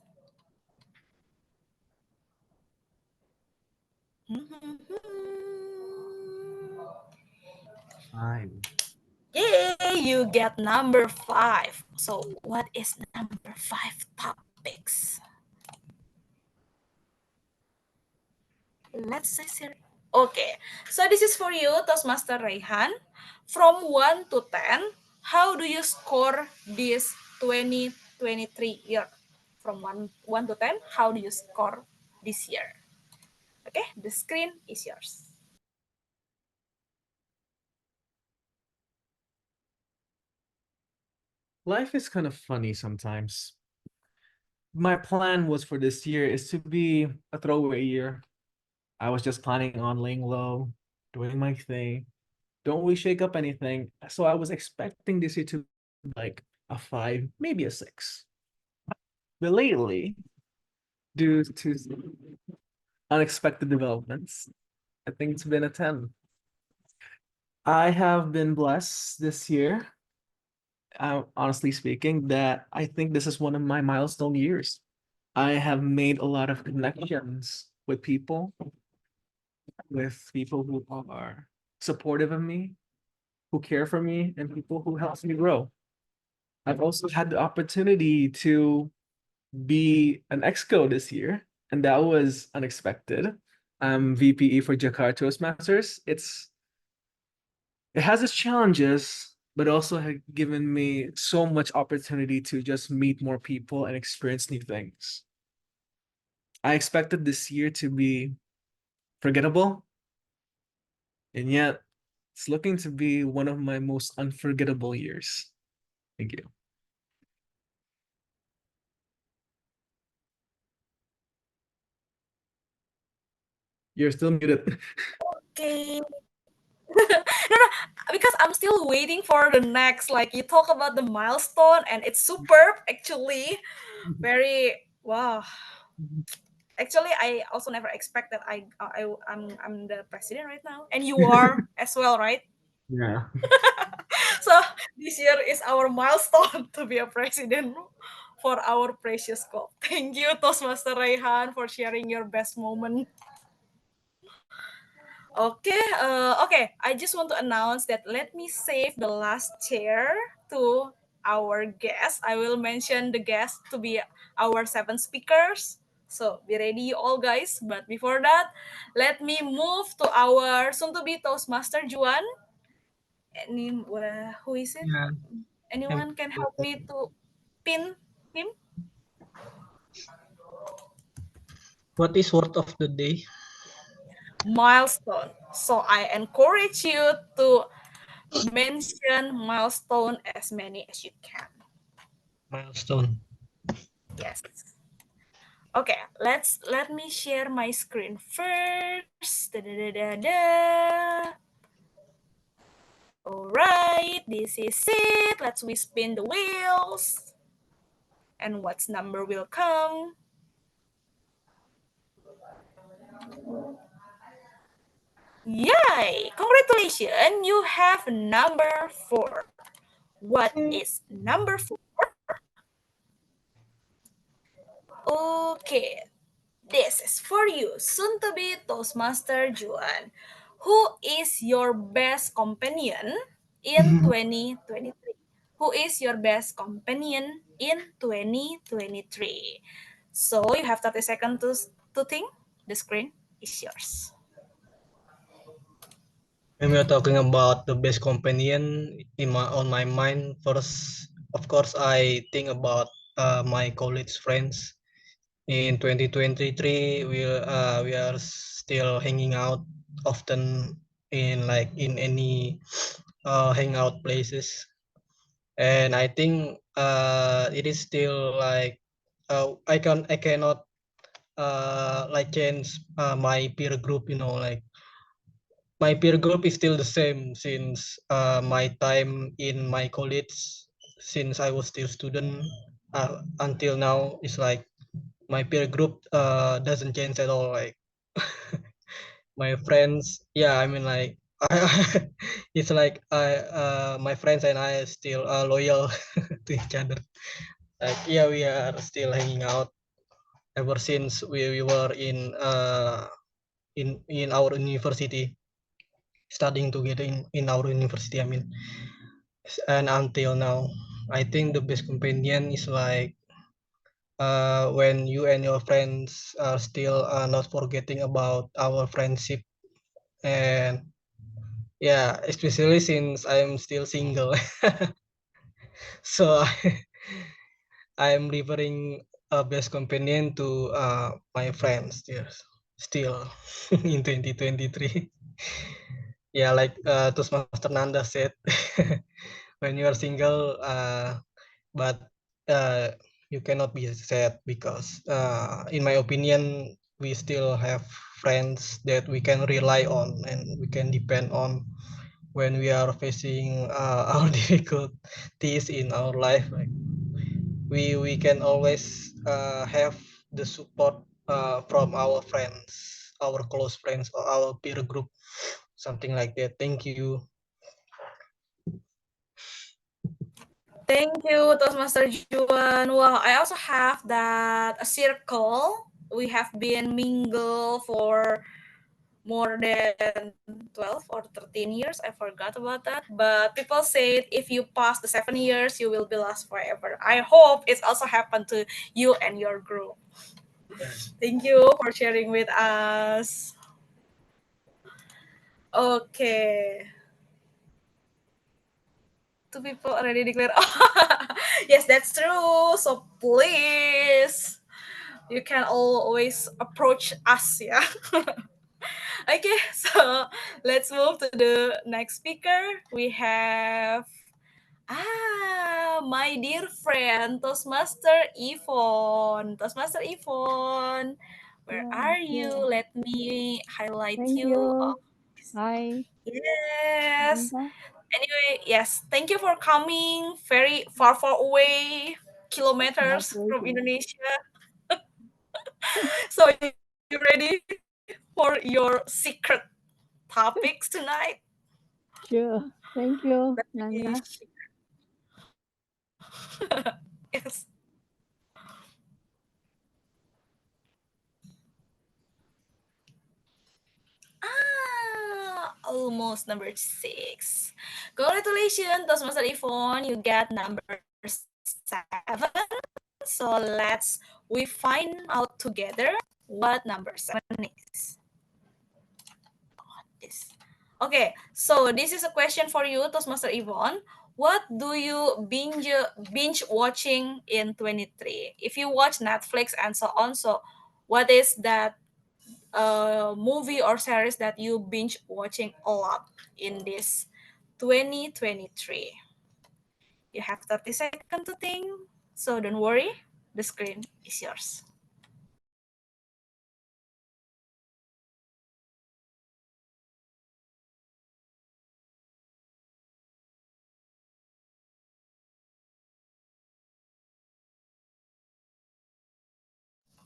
Fine. Yay, you get number 5. So what is number 5 topics? Let's see. Okay, so this is for you, Toastmaster Raihan. From 1 to 10, how do you score this 2023 year? From 1 to 10, how do you score this year? Okay, the screen is yours. Life is kind of funny sometimes. My plan was for this year is to be a throwaway year. I was just planning on laying low, doing my thing. Don't really shake up anything. So I was expecting this year to be like a 5, maybe a 6. But lately, due to unexpected developments, I think it's been a 10. I have been blessed this year, honestly speaking, that I think this is one of my milestone years. I have made a lot of connections with people who are supportive of me, who care for me, and people who help me grow. I've also had the opportunity to be an exco this year, and that was unexpected. I'm VPE for Jakarta Toastmasters. It has its challenges, but also had given me so much opportunity to just meet more people and experience new things. I expected this year to be forgettable, and yet it's looking to be one of my most unforgettable years. Thank you. You're still muted. Okay. No, because I'm still waiting for the next. Like you talk about the milestone, and it's superb. Actually, very wow. Actually, I also never expect that I'm the president right now, and you are as well, right? Yeah. So this year is our milestone to be a president for our precious club. Thank you, Toastmaster Raihan, for sharing your best moment. Okay, I just want to announce that let me save the last chair to our guest. I will mention the guest to be our 7 speakers. So be ready, all guys. But before that, let me move to our soon to be Toastmaster Juan. Who is it? Yeah. Anyone can help me to pin him? What is word of the day? Milestone. So I encourage you to mention milestone as many as you can. Milestone. Yes. Okay, let me share my screen first. All right, this is it. Let's we spin the wheels. And what's number will come? Yay! Congratulations, you have number 4. What is number 4? Okay, this is for you, soon to be Toastmaster Juan. Who is your best companion in 2023? Who is your best companion in 2023? So you have 30 seconds to think. The screen is yours. When we are talking about the best companion on my mind, first, of course, I think about my college friends. In 2023, we are still hanging out often in any hangout places, and I think it is still like I cannot like change my peer group. Like my peer group is still the same since my time in my college, since I was still student until now. It's like my peer group doesn't change at all. Like my friends, yeah, I mean like it's like my friends and I are still loyal to each other. Like yeah, we are still hanging out ever since we were in our university, studying together in our university, I mean. And until now, I think the best companion is like when you and your friends are still not forgetting about our friendship. And yeah, especially since I'm still single. So I'm delivering a best companion to my friends, yes, still in 2023. Yeah, like Toastmaster Nanda said, when you are single, but uh, you cannot be sad because, in my opinion, we still have friends that we can rely on and we can depend on when we are facing our difficulties in our life. Like we can always have the support from our friends, our close friends, or our peer group, something like that. Thank you. Thank you, Toastmaster Juan. Well, I also have that a circle. We have been mingle for more than 12 or 13 years. I forgot about that. But people say if you pass the 7 years, you will be lost forever. I hope it's also happened to you and your group. Yes. Thank you for sharing with us. Okay. Two people already declared. Yes, that's true. So please, you can always approach us, yeah. Okay, so let's move to the next speaker. We have my dear friend Toastmaster Yvonne. Toastmaster Yvonne, where are you? Yeah. Let me highlight Thank you. Oh, you. Hi, yes. Nanda. Anyway, yes, thank you for coming very far, far away, My kilometers from pleasure. Indonesia. So you ready for your secret topics tonight? Sure. Thank you, Let me Nanda. yes. Almost number 6. Congratulations, Toastmaster Yvonne. You get number 7. So we find out together what number 7 is. This. Okay, so this is a question for you, Toastmaster Yvonne. What do you binge watching in 23? If you watch Netflix and so on, so what is that movie or series that you binge watching a lot in this 2023? You have 30 seconds to think, so don't worry, the screen is yours.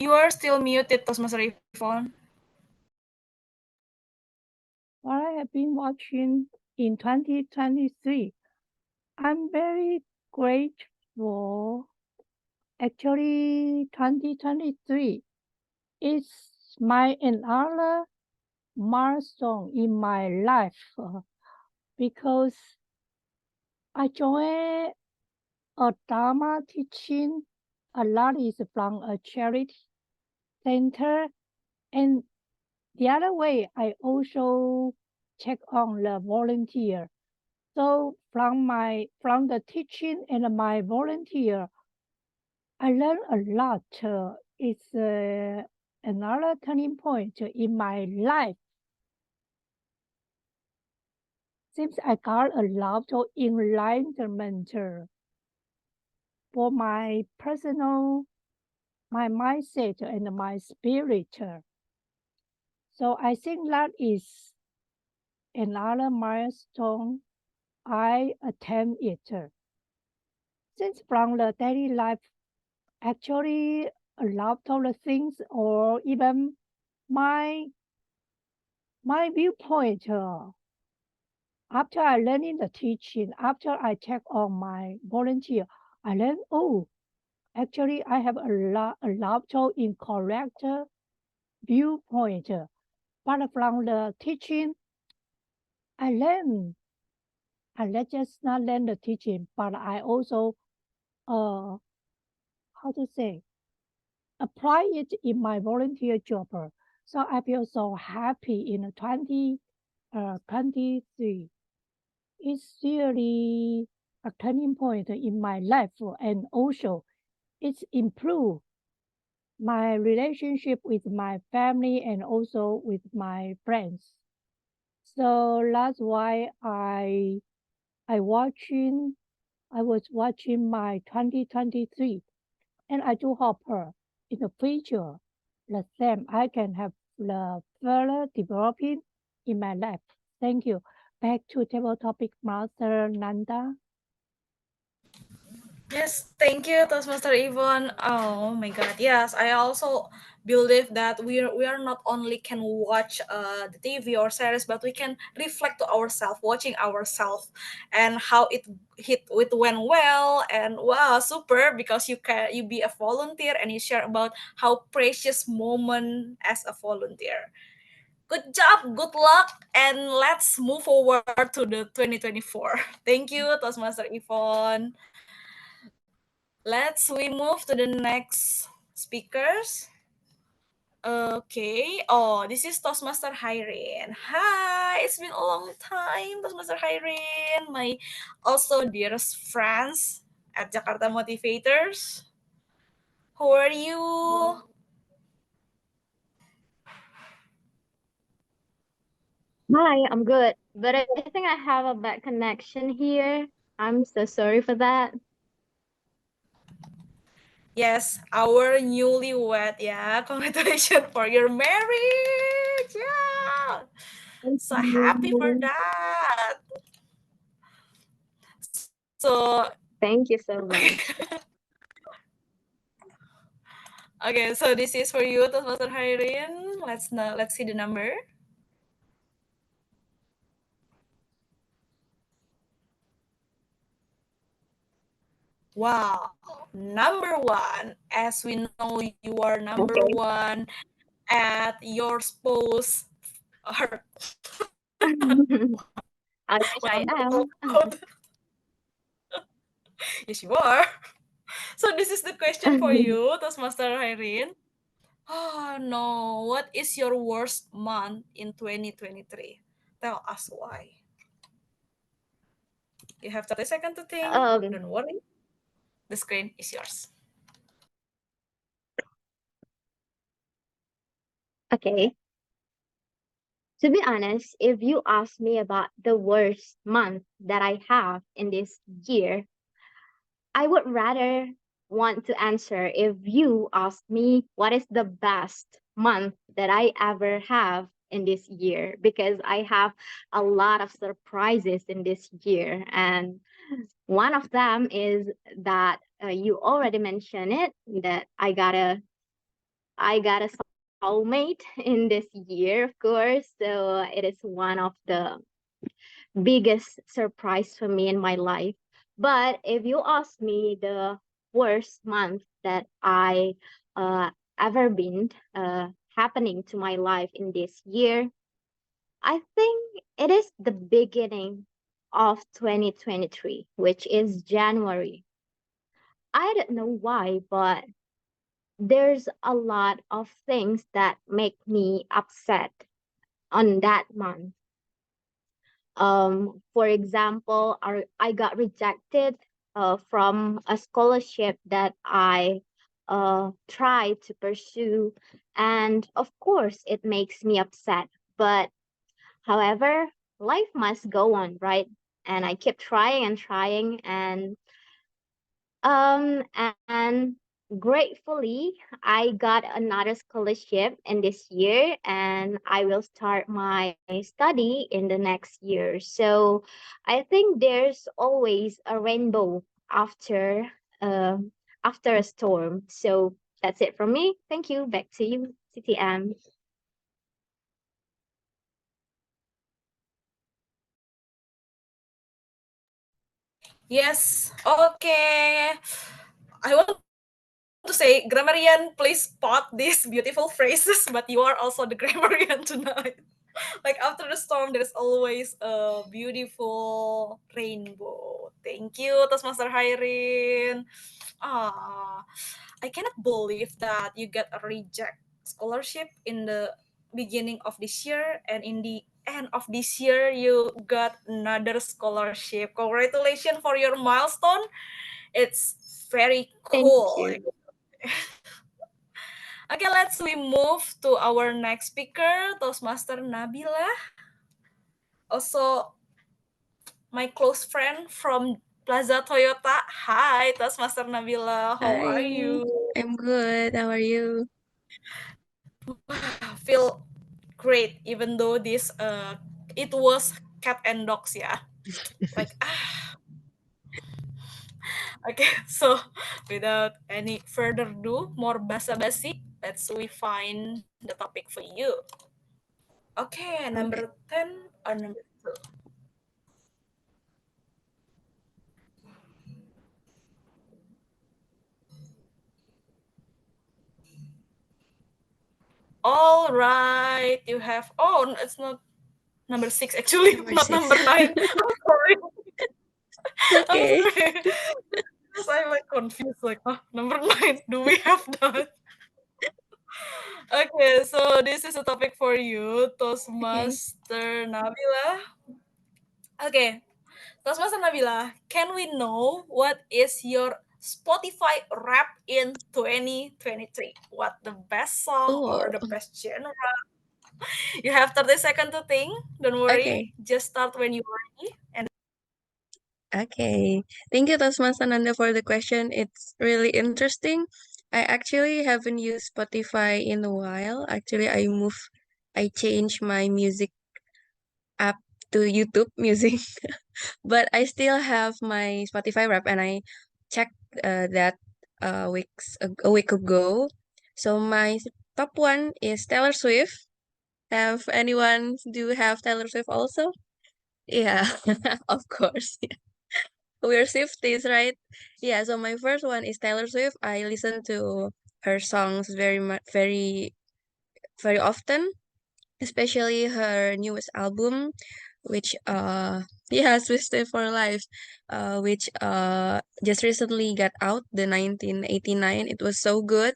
You are still muted, Toastmaster Yvonne. What I have been watching in 2023, I'm very grateful. Actually, 2023 is my another milestone in my life because I joined a Dharma teaching. A lot is from a charity center, and the other way I also check on the volunteer. So from the teaching and my volunteer, I learned a lot. It's another turning point in my life. Since I got a lot of enlightenment for my personal, my mindset and my spirit. So I think that is another milestone I attempt it. Since from the daily life, actually a lot of the things or even my viewpoint after I learning the teaching, after I check on my volunteer, I learn, oh, actually I have a lot of incorrect viewpoint. But from the teaching, I learn. I just not learn the teaching, but I also how to say apply it in my volunteer job. So I feel so happy in 2023. It's really a turning point in my life, and also it's improved my relationship with my family and also with my friends. So that's why I was watching my 2023, and I do hope in the future the same I can have the further developing in my life. Thank you. Back to table topic master Nanda. Yes, thank you, Toastmaster Yvonne. Oh my God, yes, I also believe that we are not only can watch the TV or series, but we can reflect to ourselves, watching ourselves, and how it went well, and wow, super, because you be a volunteer and you share about how precious moment as a volunteer. Good job, good luck, and let's move forward to the 2024. Thank you, Toastmaster Yvonne. Let's we move to the next speakers. Okay. Oh, this is Toastmaster Hyrin. Hi, it's been a long time, Toastmaster Hyrin. My also dearest friends at Jakarta Motivators. How are you? Hi, I'm good, but I think I have a bad connection here. I'm so sorry for that. Yes, our newlywed. Yeah, congratulations for your marriage. Yeah, Thank so happy for you. that. So Thank you so much. okay, so this is for you, Toastmaster Hyrin. Let's see the number. Wow, number one. As we know, you are number Okay. one at your spouse heart. I wish I am. Yes, you are. So this is the question for you, Toastmaster Hyrin. Oh no, what is your worst month in 2023? Tell us why. You have 30 seconds to think. Um, Don't worry. The screen is yours. okay. To be honest, if you ask me about the worst month that I have in this year, I would rather want to answer if you ask me what is the best month that I ever have in this year, because I have a lot of surprises in this year. And one of them is that you already mentioned it, that I got a soulmate in this year, of course. So it is one of the biggest surprise for me in my life. But if you ask me the worst month that I uh, ever been happening to my life in this year, I think it is the beginning of 2023, which is January. I don't know why, but there's a lot of things that make me upset on that month. For example, I got rejected from a scholarship that I tried to pursue, and of course, it makes me upset. But however, life must go on, right? And I kept trying and trying, um, and gratefully, I got another scholarship in this year, and I will start my study in the next year. So I think there's always a rainbow after uh, after a storm. So that's it from me. Thank you. Back to you, CTM. Yes. Okay. I want to say, grammarian, please spot these beautiful phrases, but you are also the grammarian tonight. Like after the storm, there's always a beautiful rainbow. Thank you, Toastmaster Hairin. Ah, I cannot believe that you get a reject scholarship in the beginning of this year, and in the end of this year you got another scholarship. Congratulations for your milestone. It's very Thank cool. you. Okay, let's we move to our next speaker, Toastmaster Nabila. Also, my close friend from Plaza Toyota. Hi, Toastmaster Nabila. How are Hi, you? I'm good. How are you? Feel great, even though this it was cat and dogs, yeah. Like okay, so without any further ado, more basa-basi, let's we find the topic for you. Okay, Okay. number 10 or number 2? All right, you have. Oh, it's not number 6 actually, Number not 6. number 9. I'm sorry. I'm Okay. sorry. Because I'm like confused, like, number 9. Do we have that? Okay, so this is a topic for you, Okay. Toastmaster Nabila. Okay, Toastmaster Nabila, can we know what is your Spotify rap in 2023? What the best song Oh, or the best genre? You have 30 seconds to think. Don't worry. okay. Just start when you're ready. And Okay. Thank you, Tasman Sananda, for the question. It's really interesting. I actually haven't used Spotify in a while. Actually, I changed my music app to YouTube Music, but I still have my Spotify rap, and I checked that a week ago. So my top one is Taylor Swift. Have anyone do have Taylor Swift also? Yeah, of course. We're Swifties, right? Yeah, so my first one is Taylor Swift. I listen to her songs very much, very often, especially her newest album, which yeah, Twisted for Life, which just recently got out, the 1989. It was so good.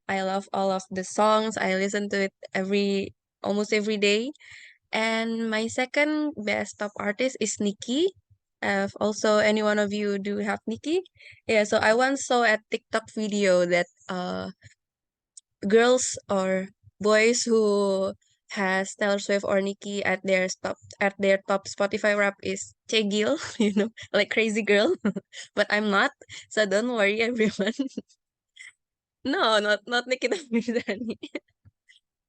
I love all of the songs. I listen to it almost every day. And my second best top artist is Nikki. If also any one of you do have Nikki. Yeah, so I once saw a TikTok video that girls or boys who has Taylor Swift or Nicki at their top Spotify rap is Chegil, like crazy girl. But I'm not, so don't worry, everyone. No, not Nikita Mirzani.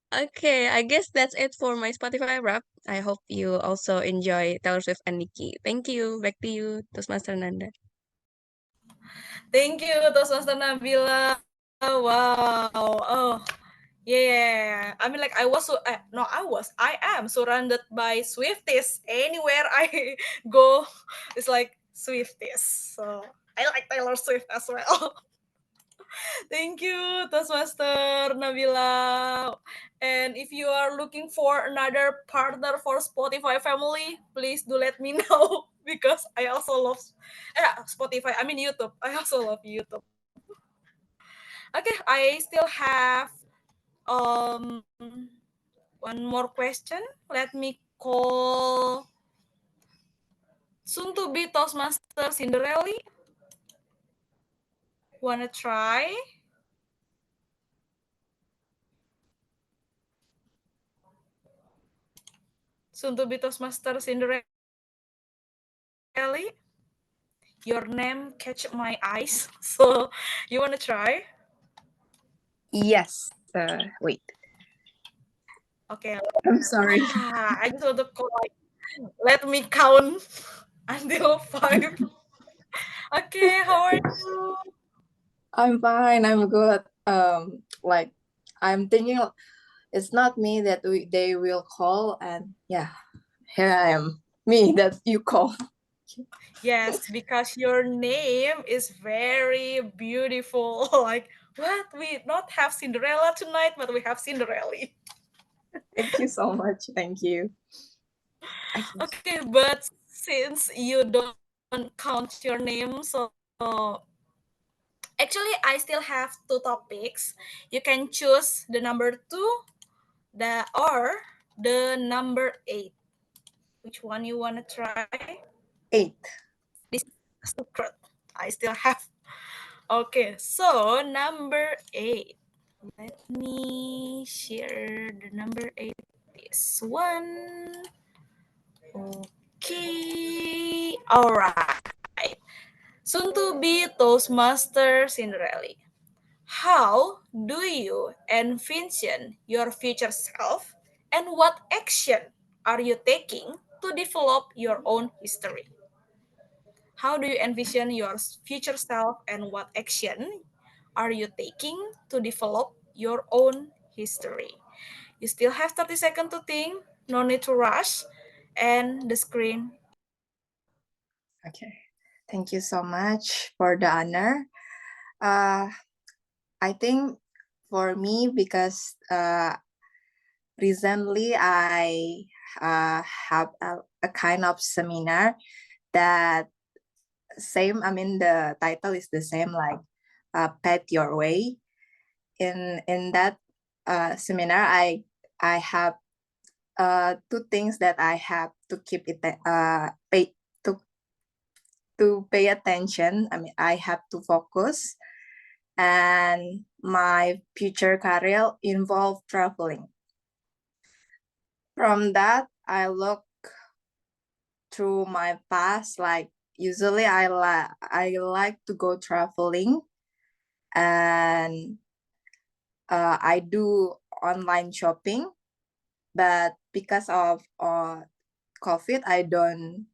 Okay, I guess that's it for my Spotify rap. I hope you also enjoy Taylor Swift and Nicki. Thank you. Back to you, Toastmaster Nanda. Thank you, Toastmaster Nabila. Wow. Oh, yeah. I mean, like I am surrounded by Swifties. Anywhere I go, it's like Swifties. So I like Taylor Swift as well. Thank you, Toastmaster Nabila. And if you are looking for another partner for Spotify family, please do let me know because I also love Spotify. I mean YouTube. I also love YouTube. Okay, I still have um one more question. Let me call soon to be Toastmaster Cinderella. Wanna try? Soon to be Toastmaster Cinderella. Your name catch my eyes. So you wanna try? Yes. Wait. Okay. I'm sorry. I just want to call, let me count until 5. Okay, how are you? I'm fine. I'm good. Like I'm thinking it's not me that they will call, and yeah, here I am. Me that you call. Yes, because your name is very beautiful. Like, what? We not have Cinderella tonight, but we have Cinderella. Thank you so much. Thank you. Okay, but since you don't count your name, so actually I still have 2 topics. You can choose the number 2, or the number 8. Which one you wanna try? 8. This is a secret. I still have. Okay, so number 8. Let me share the number 8. This one. Okay. All right. Soon to be Toastmaster Cinderella. How do you envision your future self, and what action are you taking to develop your own history? How do you envision your future self, and what action are you taking to develop your own history? You still have 30 seconds to think, no need to rush, and the screen. Okay. Thank you so much for the honor. I think for me, because recently I have a kind of seminar that the title is the same, like Pet Your Way. In that seminar, I have 2 things that I have to keep it pay attention. I have to focus, and my future career involve traveling. From that, I look through my past. Like usually, I like to go traveling, and I do online shopping. But because of COVID, I don't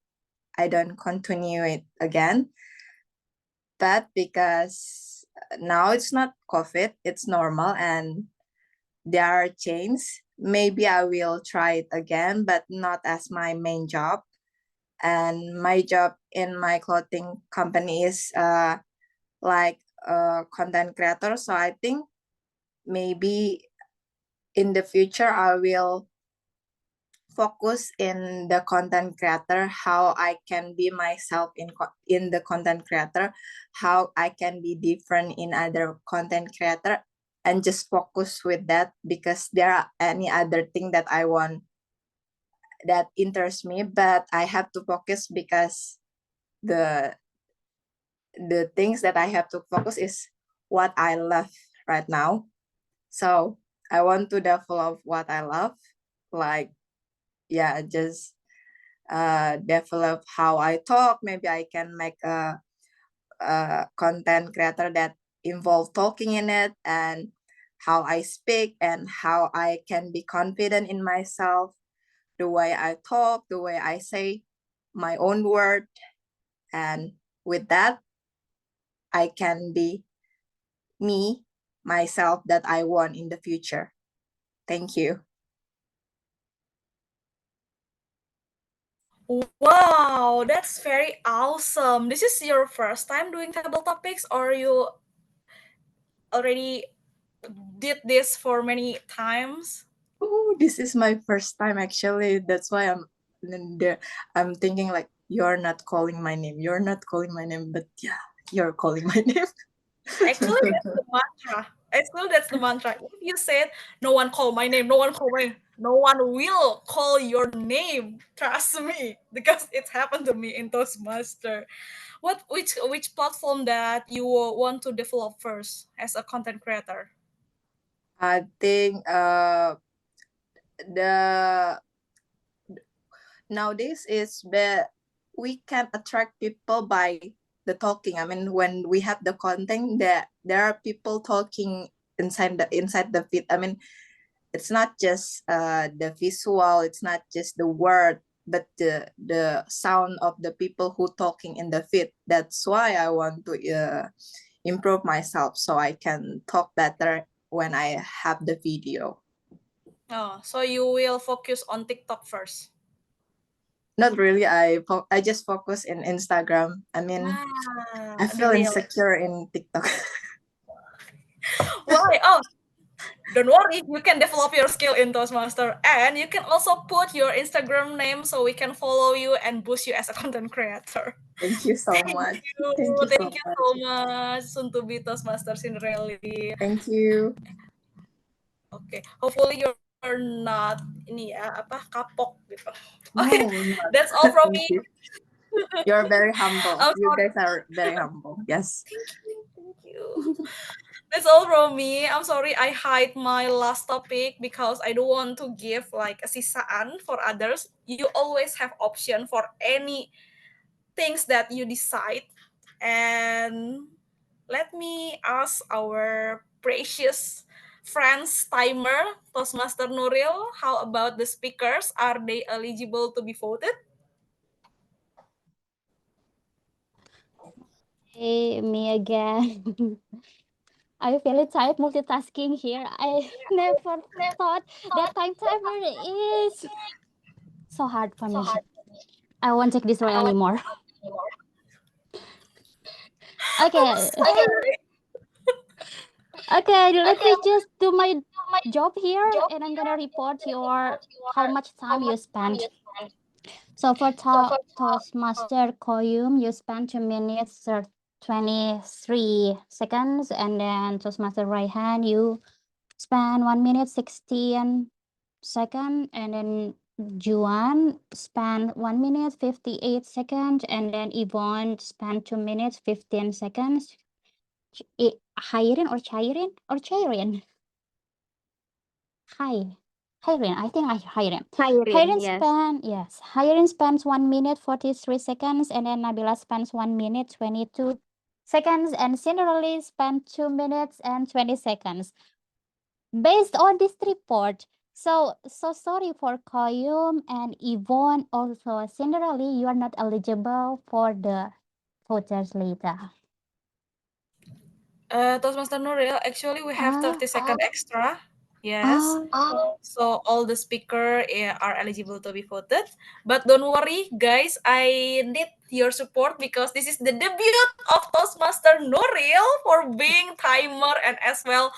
continue it again. But because now it's not COVID, it's normal, and there are chains. Maybe I will try it again, but not as my main job. And my job in my clothing company is like a content creator. So I think maybe in the future I will focus in the content creator, how I can be myself in the content creator, how I can be different in other content creator, and just focus with that, because there are any other thing that I want that interests me, but I have to focus because the things that I have to focus is what I love right now. So I want to develop what I love, like just develop how I talk. Maybe I can make a content creator that involve talking in it, and how I speak and how I can be confident in myself, the way I talk, the way I say my own word. And with that, I can be me, myself, that I want in the future. Thank you. Wow, that's very awesome. This is your first time doing table topics, or you already did this for many times? Oh, this is my first time actually. That's why I'm thinking like, you're not calling my name. You're not calling my name, but yeah, you're calling my name. Actually, that's the mantra. Actually, that's the mantra. If you said, no one call my name, no one call my name, no one will call your name. Trust me, because it's happened to me in Toastmaster. Which platform that you want to develop first as a content creator? I think the nowadays is that we can attract people by the talking. I mean, when we have the content, that there are people talking inside the feed. I mean, it's not just the visual, it's not just the word, but the sound of the people who talking in the feed. That's why I want to improve myself so I can talk better when I have the video. Oh, so you will focus on TikTok first? Not really. I just focus in Instagram. I mean, I feel insecure in TikTok. Why? Oh, don't worry, you can develop your skill in Toastmaster, and you can also put your Instagram name so we can follow you and boost you as a content creator. Thank you so much. Thank you so much, soon to be Toastmasters in Rally. Thank you. Okay, hopefully you're not ini ya kapok gitu. No, Okay, not. that's all from me. You. You're very humble. I'm You sorry. guys are very humble. Yes. Thank you. That's all from me. I'm sorry I hide my last topic because I don't want to give like a sisaan for others. You always have option for any things that you decide. And let me ask our precious friends timer, Toastmaster Nuril, how about the speakers? Are they eligible to be voted? Hey, me again. I feel tired multitasking here. I never thought that time timer is so hard for me. I won't take this role anymore. Okay. Okay, let me just do my job here, and I'm gonna report your how much time you spent. So for Toastmaster Koyum, you spent 2 minutes 23 seconds, and then Toastmaster right hand, you spent 1 minute 16 seconds, and then Juan spent 1 minute 58 seconds, and then Yvonne spent 2 minutes 15 seconds. Hirin or Chirin or Chirin? Hi. Hirin, I think like Hirin. Siren, yes. Hirin spends 1 minute 43 seconds, and then Nabila spends 1 minute 22 seconds, and Cinderella spent 2 minutes and 20 seconds. Based on this report, so sorry for Koyum and Yvonne, also Cinderella, you are not eligible for the voters later. Toastmaster Nuril, actually we have 30 seconds extra. Yes. So all the speaker are eligible to be voted. But don't worry, guys. I need your support because this is the debut of Toastmaster Nuril for being timer and as well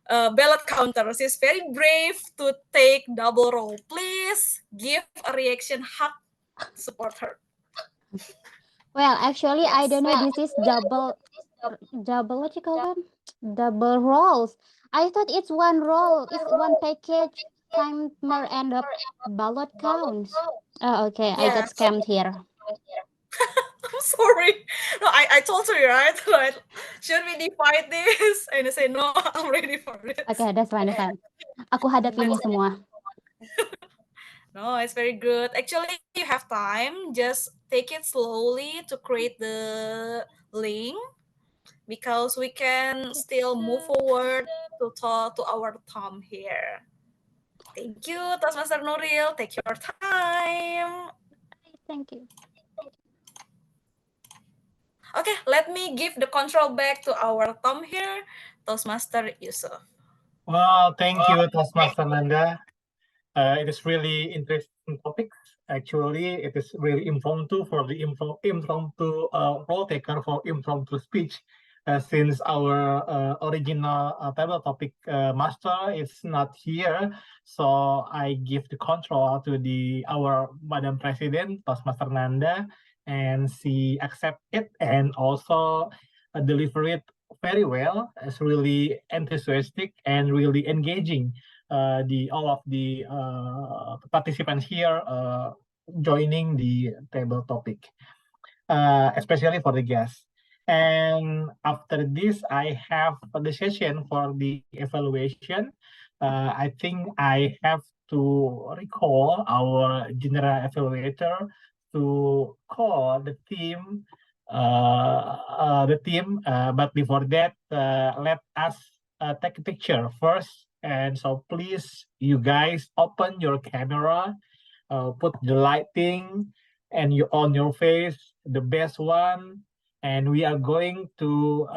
ballot counter. She's very brave to take double role. Please give a reaction hug. Support her. Well, actually, I don't know. This is double, what you call them? Double rolls. I thought it's one roll. It's one package. Timer and the ballot counts. Oh, okay. I got Yes. scammed here. I'm sorry. No, I told you, right? Like, should we divide this? And I say, no, I'm ready for this. Okay, that's fine, that's fine. Aku hadapi ini semua. No, it's very good. Actually, you have time. Just take it slowly to create the link because we can still move forward to talk to our Tom here. Thank you, Toastmaster Nuril. Take your time. Thank you. Okay, let me give the control back to our Tom here, Toastmaster Yusuf. Well, thank you, Toastmaster Nanda. It is really interesting topics. Actually, it is really impromptu for the impromptu role taker for impromptu speech. Since our original table topic master is not here, so I give the control to our Madam President, Toastmaster Nanda, and she accept it and also deliver it very well. It's really enthusiastic and really engaging. All of the participants here joining the table topic, especially for the guests. And after this, I have the session for the evaluation. I think I have to recall our general evaluator to call the team. But before that, let us take a picture first. And so please, you guys, open your camera, put the lighting, and you on your face, the best one. And we are going to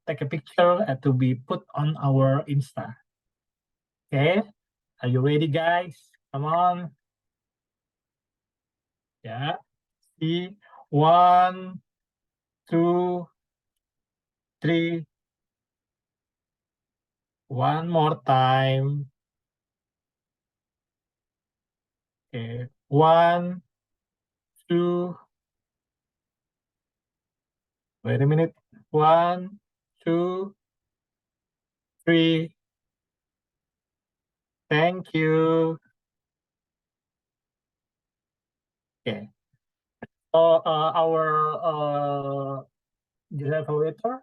take a picture to be put on our Insta. Okay, are you ready, guys? Come on. Yeah. See, 1, 2, 3. One more time. Okay. 1, 2. Wait a minute. 1, 2, 3. Thank you. Okay. So our general evaluator,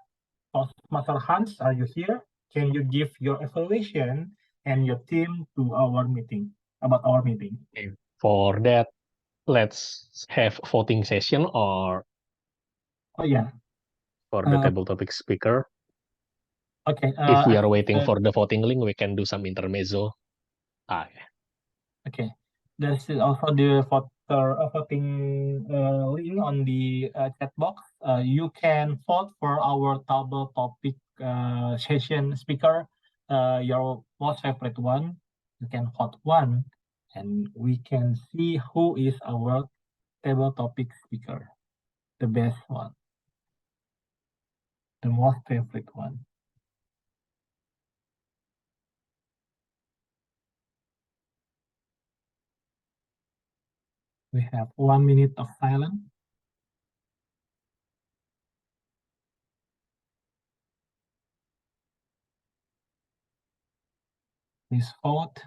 Master Hans, are you here? Can you give your evaluation and your team to our meeting, about our meeting? Okay. For that, let's have voting session or Oh yeah. for the table topic speaker. Okay. If we are waiting for the voting link, we can do some intermezzo. Okay. There's also the voting link on the chat box. You can vote for our table topic session speaker, your most favorite one. You can vote one, and we can see who is our table topic speaker, the best one, the most favorite one. We have 1 minute of silence. Please vote.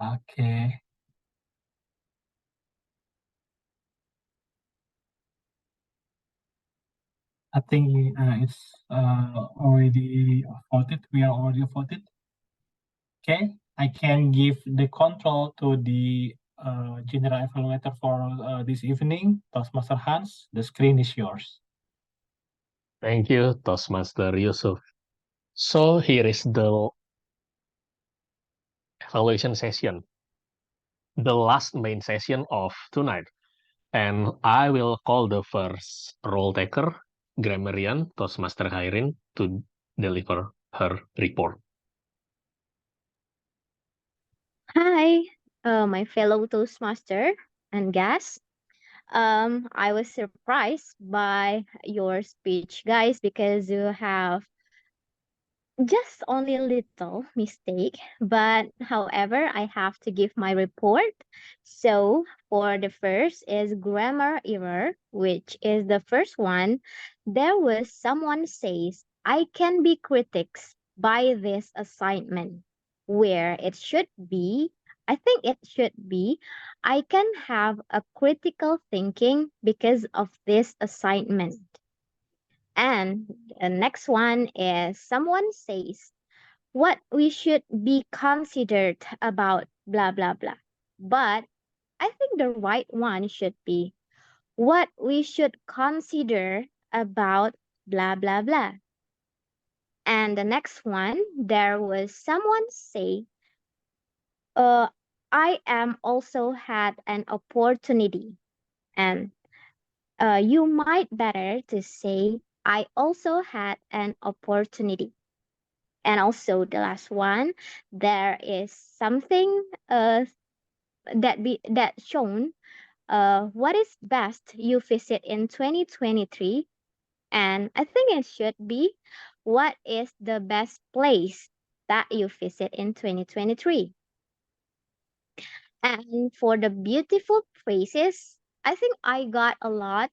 Okay. I think it's already voted. We are already voted. Okay, I can give the control to the general evaluator for this evening, Toastmaster Hans. The screen is yours. Thank you, Toastmaster Yusuf. So here is the evaluation session, the last main session of tonight. And I will call the first role taker, grammarian Toastmaster Hairin, to deliver her report. Hi, my fellow Toastmaster and guests. I was surprised by your speech, guys, because you have just only a little mistake, but however, I have to give my report. So for the first is grammar error, which is the first one. There was someone says, I can be critics by this assignment, where it should be, I think it should be, I can have a critical thinking because of this assignment. And the next one is someone says what we should be considered about blah blah blah. But I think the right one should be what we should consider about blah blah blah. And the next one, there was someone say, uh, I am also had an opportunity. And you might better to say, I also had an opportunity. And also the last one, there is something that shown what is best you visit in 2023, and I think it should be what is the best place that you visit in 2023. And for the beautiful phrases, I think I got a lot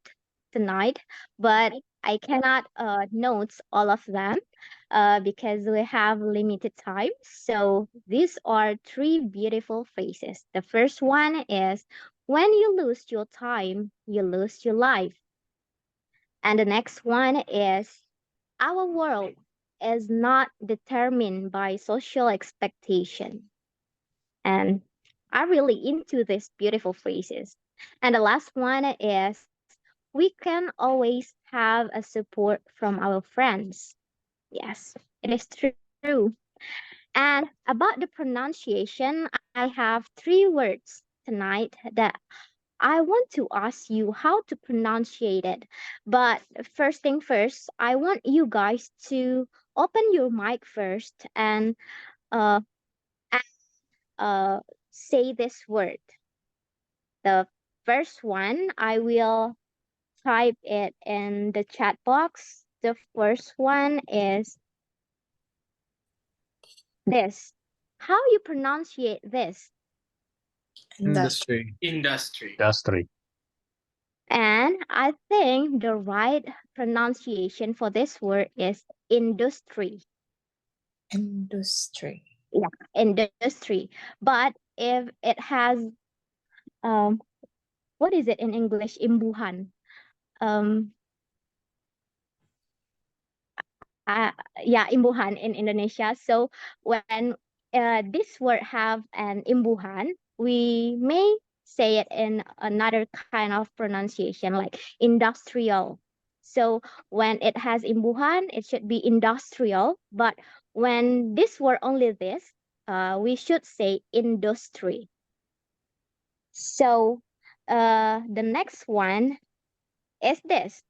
tonight, but I cannot note all of them because we have limited time. So these are three beautiful phrases. The first one is when you lose your time, you lose your life. And the next one is our world is not determined by social expectation. And I'm really into these beautiful phrases. And the last one is we can always have a support from our friends. Yes, it is true. And about the pronunciation, I have three words tonight that I want to ask you how to pronunciate it. But first thing first, I want you guys to open your mic first and uh, uh, say this word. The first one, I will type it in the chat box. The first one is this. How you pronunciate this? Industry. Industry. Industry. And I think the right pronunciation for this word is industry. Industry. Yeah, industry. But if it has what is it in English? Imbuhan. Um yeah, imbuhan in Indonesia. So when this word have an imbuhan, we may say it in another kind of pronunciation like industrial. So when it has imbuhan, it should be industrial. But when this word only this, we should say industry. So the next one is this.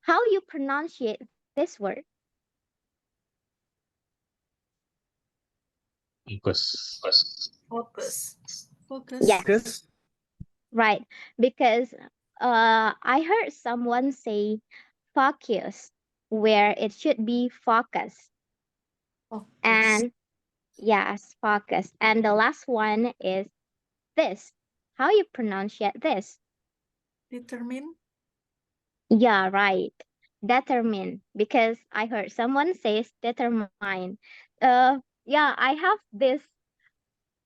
How you pronunciate this word? Focus. Focus. Focus. Yes. Focus. Right. Because I heard someone say focus where it should be focus. Focus. And yes, focus. And the last one is this. How you pronunciate this? Determine. Yeah, right. Determine. Because I heard someone says determine. Yeah, I have this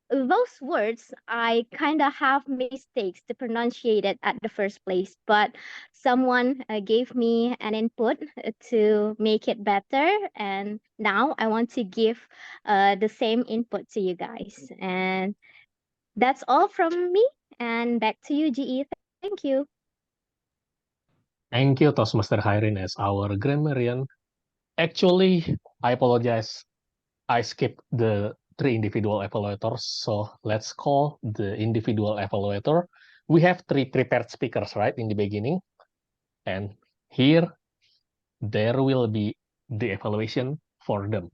those words I kind of have mistakes to pronunciate it at the first place, but someone gave me an input to make it better, and now I want to give the same input to you guys. And that's all from me, and back to you, GE. Thank you. Thank you, Toastmaster Hairin, as our grammarian. Actually, I apologize. I skipped the three individual evaluators, so let's call the individual evaluator. We have three prepared speakers, right, in the beginning. And here, there will be the evaluation for them.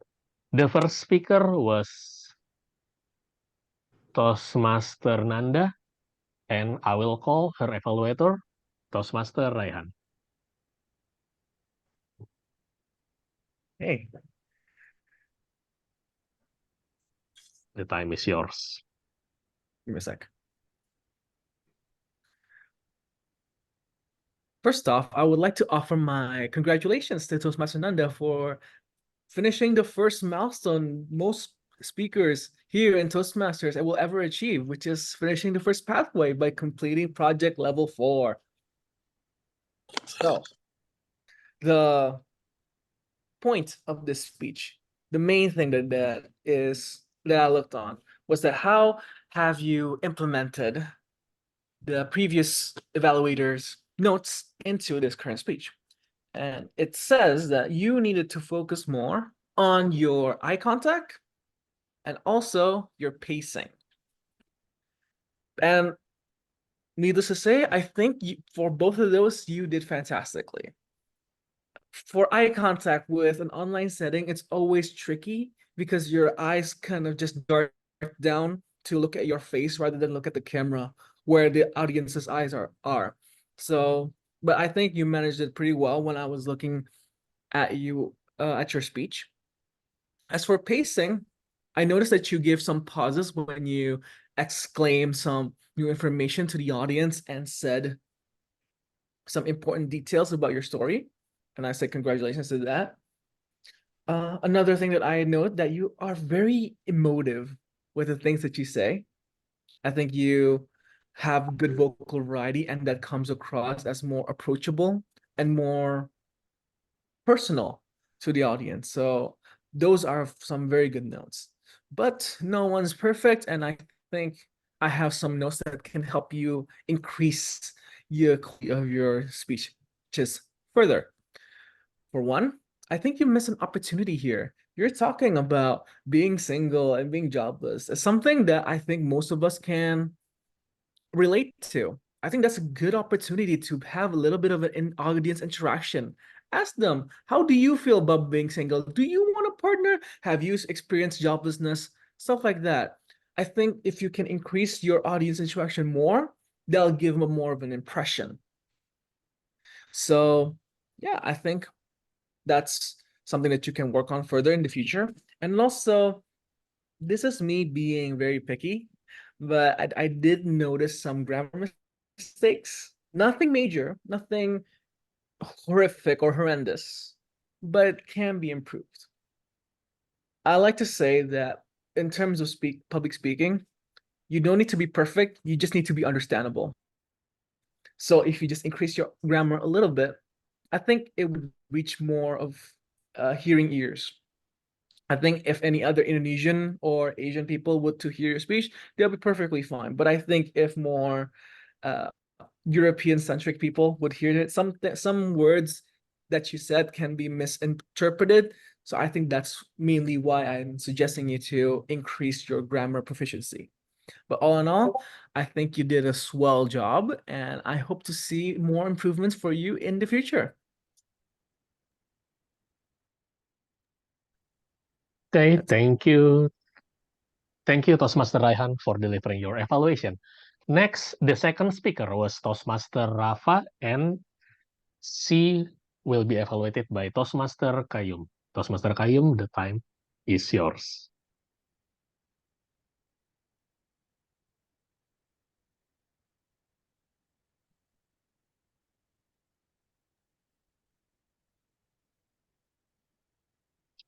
The first speaker was Toastmaster Nanda, and I will call her evaluator, Toastmaster Raihan. Hey. The time is yours. Give me a sec. First off, I would like to offer my congratulations to Toastmaster Nanda for finishing the first milestone most speakers here in Toastmasters will ever achieve, which is finishing the first pathway by completing project level 4. So, the point of this speech, the main thing that I looked on was that how have you implemented the previous evaluators' notes into this current speech? And it says that you needed to focus more on your eye contact and also your pacing. And needless to say, I think for both of those, you did fantastically. For eye contact with an online setting, it's always tricky because your eyes kind of just dart down to look at your face rather than look at the camera where the audience's eyes are. So, but I think you managed it pretty well when I was looking at you at your speech. As for pacing, I noticed that you give some pauses when you exclaim some new information to the audience and said some important details about your story. And I say congratulations to that. Another thing that I note that you are very emotive with the things that you say. I think you have good vocal variety and that comes across as more approachable and more personal to the audience. So those are some very good notes. But no one's perfect, and I think I have some notes that can help you increase your quality of your speech just further. For one, I think you miss an opportunity here. You're talking about being single and being jobless. It's something that I think most of us can relate to. I think that's a good opportunity to have a little bit of an audience interaction. Ask them, how do you feel about being single? Do you want a partner? Have you experienced joblessness? Stuff like that. I think if you can increase your audience interaction more, they'll give them more of an impression. So yeah, I think that's something that you can work on further in the future. And also, this is me being very picky, but I did notice some grammar mistakes. Nothing major, nothing horrific or horrendous, but it can be improved. I like to say that in terms of public speaking, you don't need to be perfect, you just need to be understandable. So if you just increase your grammar a little bit, I think it would reach more of hearing ears. I think if any other Indonesian or Asian people would to hear your speech, they'll be perfectly fine. But I think if more European-centric people would hear it, some words that you said can be misinterpreted. So I think that's mainly why I'm suggesting you to increase your grammar proficiency. But all in all, I think you did a swell job, and I hope to see more improvements for you in the future. Okay, thank you. Thank you, Toastmaster Raihan, for delivering your evaluation. Next, the second speaker was Toastmaster Rafa, and she will be evaluated by Toastmaster Kayum. Toastmaster Kayum, the time is yours.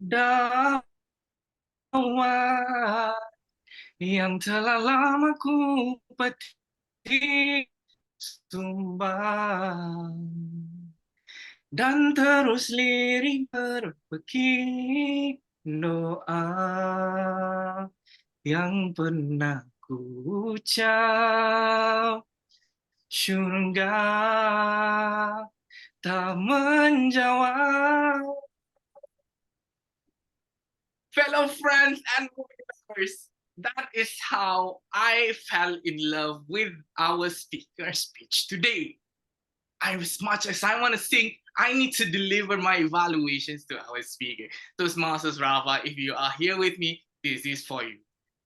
Dakwah yang telah lama ku petik sumbang dan terus lirik berpekik doa yang pernah ku ucap syurga tak menjawab. Fellow friends and members, that is how I fell in love with our speaker speech today. As much as I want to sing, I need to deliver my evaluations to our speaker. Toastmasters Rafa, if you are here with me, this is for you.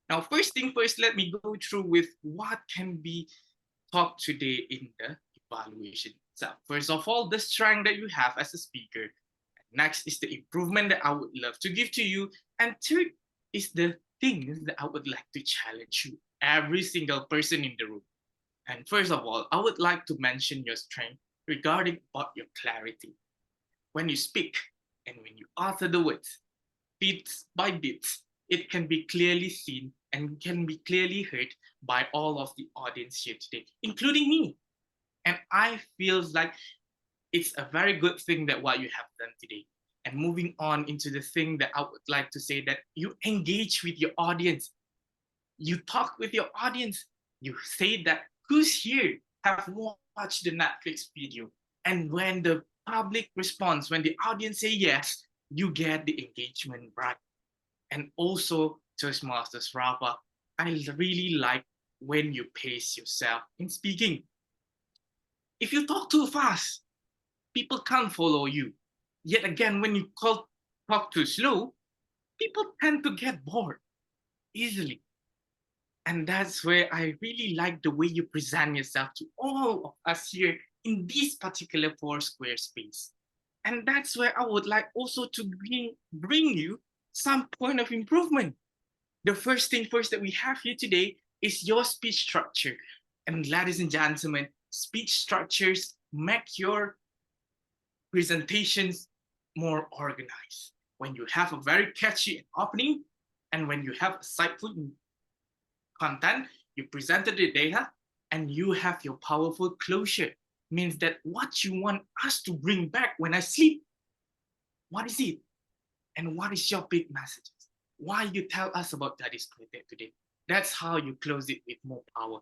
Now, first thing first, let me go through with what can be talked today in the evaluation. So, first of all, the strength that you have as a speaker. Next is the improvement that I would love to give to you. And third is the things that I would like to challenge you, every single person in the room. And first of all, I would like to mention your strength regarding about your clarity. When you speak and when you utter the words, bits by bits, it can be clearly seen and can be clearly heard by all of the audience here today, including me. And I feel like it's a very good thing that what you have done today. And moving on into the thing that I would like to say, that you engage with your audience. You talk with your audience. You say that who's here have watched the Netflix video. And when the public responds, when the audience say yes, you get the engagement right. And also, Toastmasters Rafa, I really like when you pace yourself in speaking. If you talk too fast, people can't follow you. Yet again, when you talk too slow, people tend to get bored easily. And that's where I really like the way you present yourself to all of us here in this particular 4 square space. And that's where I would like also to bring you some point of improvement. The first thing first that we have here today is your speech structure. And ladies and gentlemen, speech structures make your presentations more organized. When you have a very catchy opening, and when you have insightful content, you presented the data, and you have your powerful closure, means that what you want us to bring back when I sleep, what is it? And what is your big messages? Why you tell us about that is created today? That's how you close it with more power.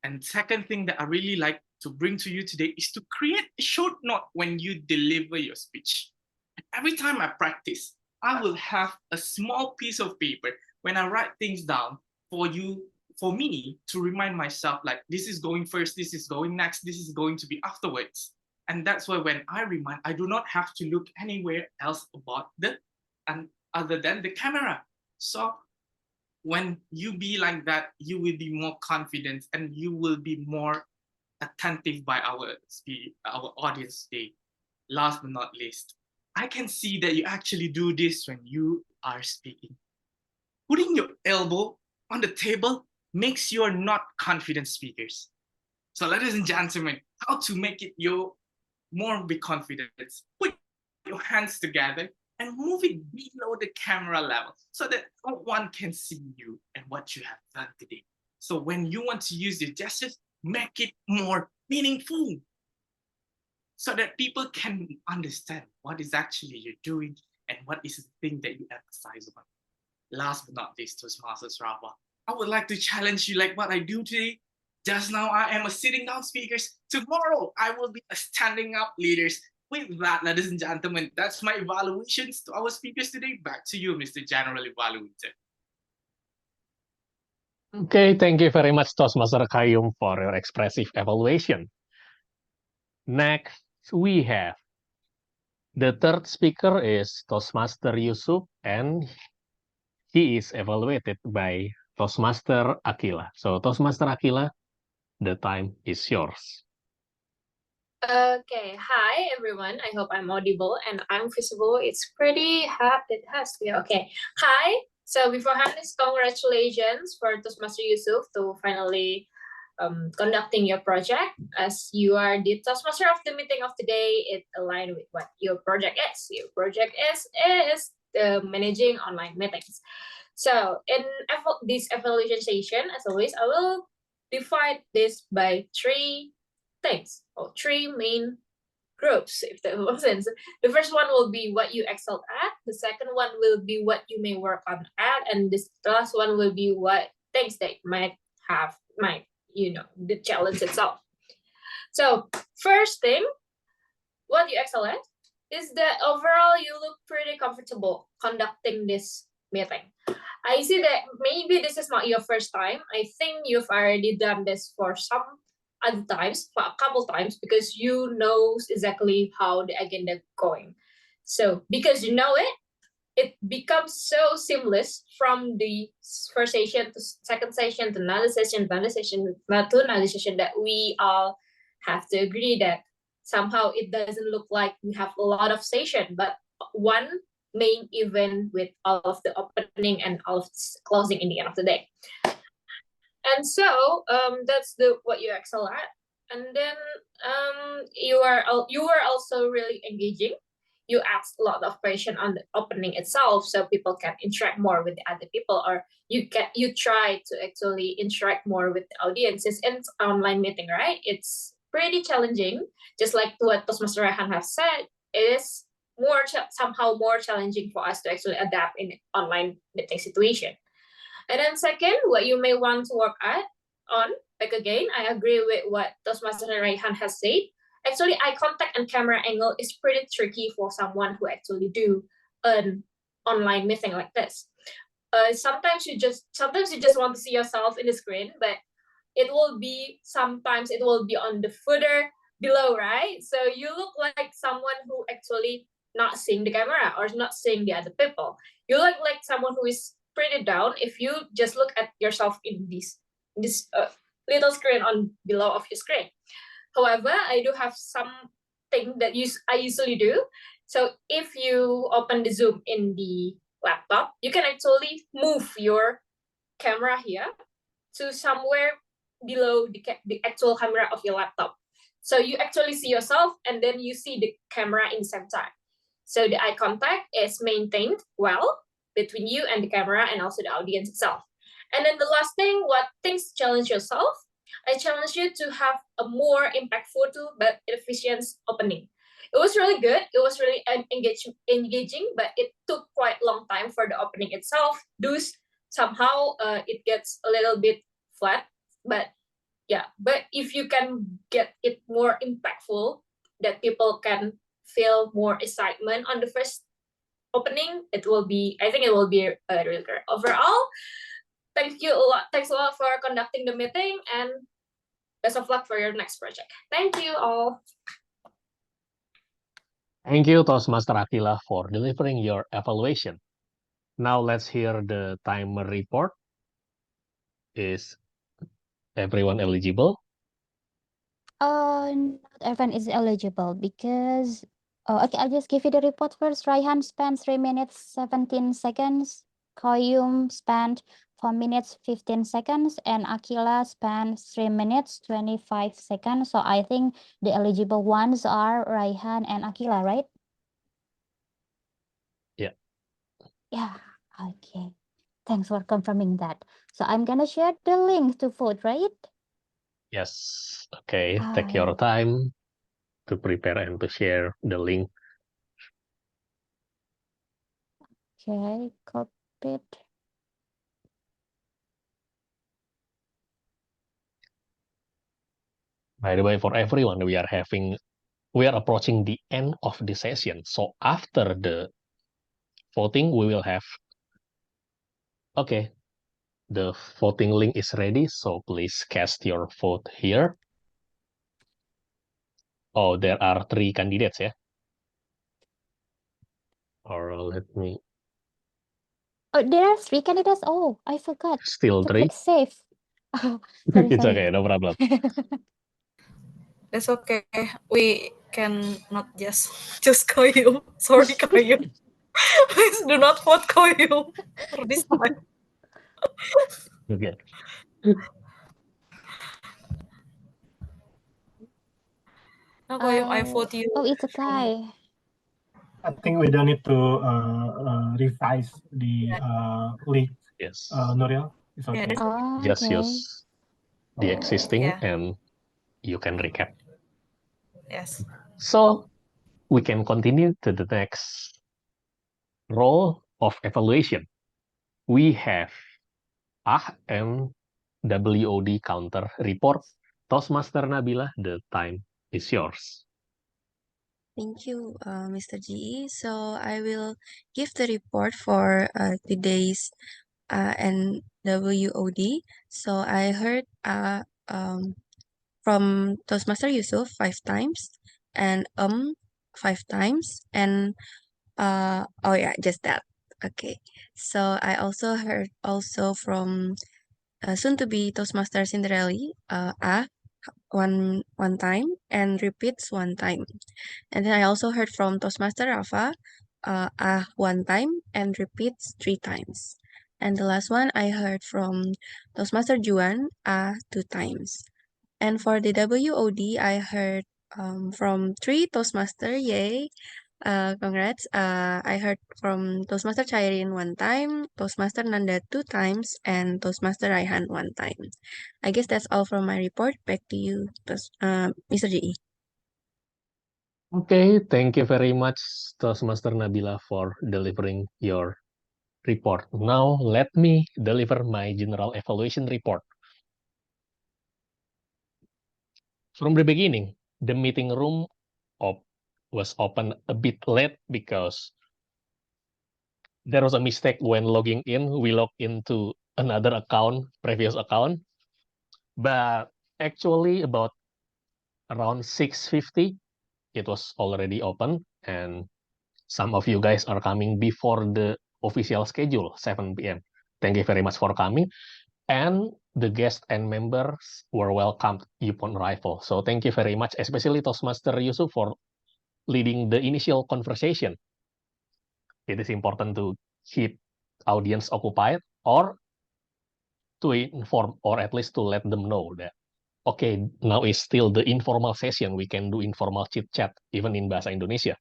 And second thing that I really like to bring to you today is to create a short note when you deliver your speech. Every time I practice, I will have a small piece of paper when I write things down for me to remind myself, like, this is going first, this is going next, this is going to be afterwards. And that's why when I remind, I do not have to look anywhere else about other than the camera. So when you be like that, you will be more confident and you will be more attentive by our audience today. Last but not least, I can see that you actually do this when you are speaking. Putting your elbow on the table makes you not confident speakers. So ladies and gentlemen, how to make it your more be confident? Put your hands together and move it below the camera level so that no one can see you and what you have done today. So when you want to use your gestures, make it more meaningful so that people can understand what is actually you're doing and what is the thing that you emphasize on. Last but not least, Toastmasters Rafa, I would like to challenge you like what I do today. Just now, I am a sitting down speaker. Tomorrow, I will be a standing up leaders. With that, ladies and gentlemen, that's my evaluations to our speakers today. Back to you, Mr. General Evaluator. Okay, thank you very much, Toastmaster Kayum, for your expressive evaluation. Next, we have the third speaker is Toastmaster Yusuf, and he is evaluated by Toastmaster Akila. So, Toastmaster Akila, the time is yours. Okay, hi everyone. I hope I'm audible and I'm visible. It's pretty hot. It has to be okay. Hi. So beforehand, congratulations for Toastmaster Yusuf to finally conducting your project. As you are the Toastmaster of the meeting of today, it aligned with what your project is. Your project is managing online meetings. So in this evaluation session, as always, I will divide this by 3 things or 3 main groups, if that makes sense. The first one will be what you excel at. The second one will be what you may work on at, and this last one will be what things that might the challenge itself. So first thing, what you excel at is that overall you look pretty comfortable conducting this meeting. I see that maybe this is not your first time. I think you've already done this for some other times, for a couple times, because you know exactly how the agenda going. So because you know it, it becomes so seamless from the first session to second session to another session, to another session, that we all have to agree that somehow it doesn't look like we have a lot of session, but one main event with all of the open opening and closing in the end of the day. And so that's what you excel at. And then you are also really engaging. You ask a lot of questions on the opening itself, so people can interact more with the other people, or you try to actually interact more with the audiences in online meeting, right? It's pretty challenging, just like what Toastmaster Rehan has said. It is somehow more challenging for us to actually adapt in online meeting situation. And then second, what you may want to work on, like again, I agree with what Toastmaster Rehan has said. Actually, eye contact and camera angle is pretty tricky for someone who actually do an online meeting like this. Sometimes you just want to see yourself in the screen, but sometimes it will be on the footer below, right? So you look like someone who actually not seeing the camera or not seeing the other people. You look like someone who is pretty down if you just look at yourself in this little screen on below of your screen. However, I do have something that I usually do. So if you open the Zoom in the laptop, you can actually move your camera here to somewhere below the actual camera of your laptop. So you actually see yourself and then you see the camera in the same time. So the eye contact is maintained well between you and the camera and also the audience itself. And then the last thing, what things challenge yourself? I challenge you to have a more impactful but efficient opening. It was really good. It was really engaging, but it took quite a long time for the opening itself. Thus, somehow it gets a little bit flat. But if you can get it more impactful, that people can feel more excitement on the first opening, I think it will be really good. Overall, thanks a lot for conducting the meeting, and best of luck for your next project. Thank you all. Thank you, Toastmaster Akila, for delivering your evaluation. Now let's hear the timer report. Is everyone eligible? Not everyone is eligible because okay, I'll just give you the report first. Raihan spent 3 minutes 17 seconds. Koyum spent 4 minutes 15 seconds, and Akila spent 3 minutes 25 seconds. So I think the eligible ones are Raihan and Akila, right? Yeah. Yeah. Okay. Thanks for confirming that. So I'm gonna share the link to vote, right? Yes. Okay. Take your time to prepare and to share the link. Okay, copied. By the way, for everyone, we are approaching the end of the session. So after the voting, we will have, okay, the voting link is ready. So please cast your vote here. Oh, there are 3 candidates, yeah? Or let me... Oh, there are 3 candidates. Oh, I forgot Still to 3? click save. Sorry, It's sorry. okay, no problem. That's okay. We can not just Koyum. Sorry, Koyum. Please do not vote Koyum for this time. Okay. No, Koyum, I vote you. Oh, it's a tie. I think we don't need to revise the link. Yes. Nuriel, it's Yeah, okay. Oh, Just okay. use the existing Yeah. and you can recap. Yes. So we can continue to the next role of evaluation. We have and WOD counter report. Toastmaster Nabila, the time is yours. Thank you, Mr. GE. So I will give the report for today's NWOD. So I heard from Toastmaster Yusuf 5 times and 5 times and oh yeah, just that. Okay. So I also heard from soon to be Toastmaster Cinderelli one time and repeats 1 time. And then I also heard from Toastmaster Rafa 1 time and repeats 3 times. And the last one I heard from Toastmaster Juan 2 times. And for the WOD, I heard from 3 Toastmaster, yay. Congrats. I heard from Toastmaster Chairin 1 time, Toastmaster Nanda 2 times, and Toastmaster Raihan 1 time. I guess that's all from my report. Back to you, Mr. JE. Okay, thank you very much, Toastmaster Nabila, for delivering your report. Now, let me deliver my general evaluation report. From the beginning, the meeting room was open a bit late because there was a mistake when logging in. We logged into another account, previous account, but actually about around 6:50, it was already open, and some of you guys are coming before the official schedule, 7 p.m. Thank you very much for coming. And the guests and members were welcomed upon arrival. So thank you very much, especially Toastmaster Yusuf for leading the initial conversation. It is important to keep audience occupied or to inform or at least to let them know that, okay, now is still the informal session. We can do informal chit-chat even in Bahasa Indonesia.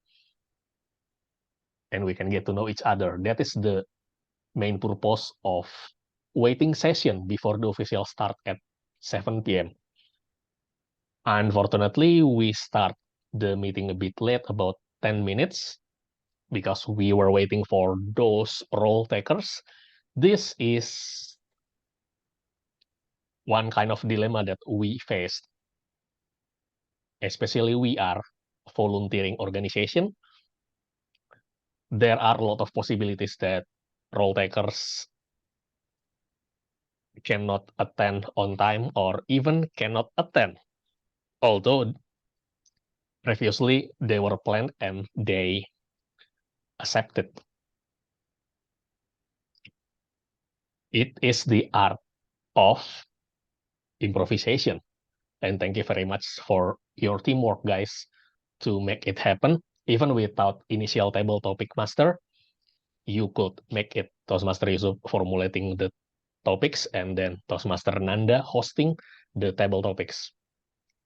And we can get to know each other. That is the main purpose of waiting session before the official start at 7 p.m. Unfortunately, we start the meeting a bit late, about 10 minutes, because we were waiting for those role takers. This is one kind of dilemma that we faced, especially we are a volunteering organization. There are a lot of possibilities that role takers cannot attend on time or even cannot attend, although previously they were planned and they accepted. It is the art of improvisation. And thank you very much for your teamwork, guys, to make it happen. Even without initial table topic master, you could make it Toastmaster Yusuf formulating the topics and then Toastmaster Nanda hosting the table topics.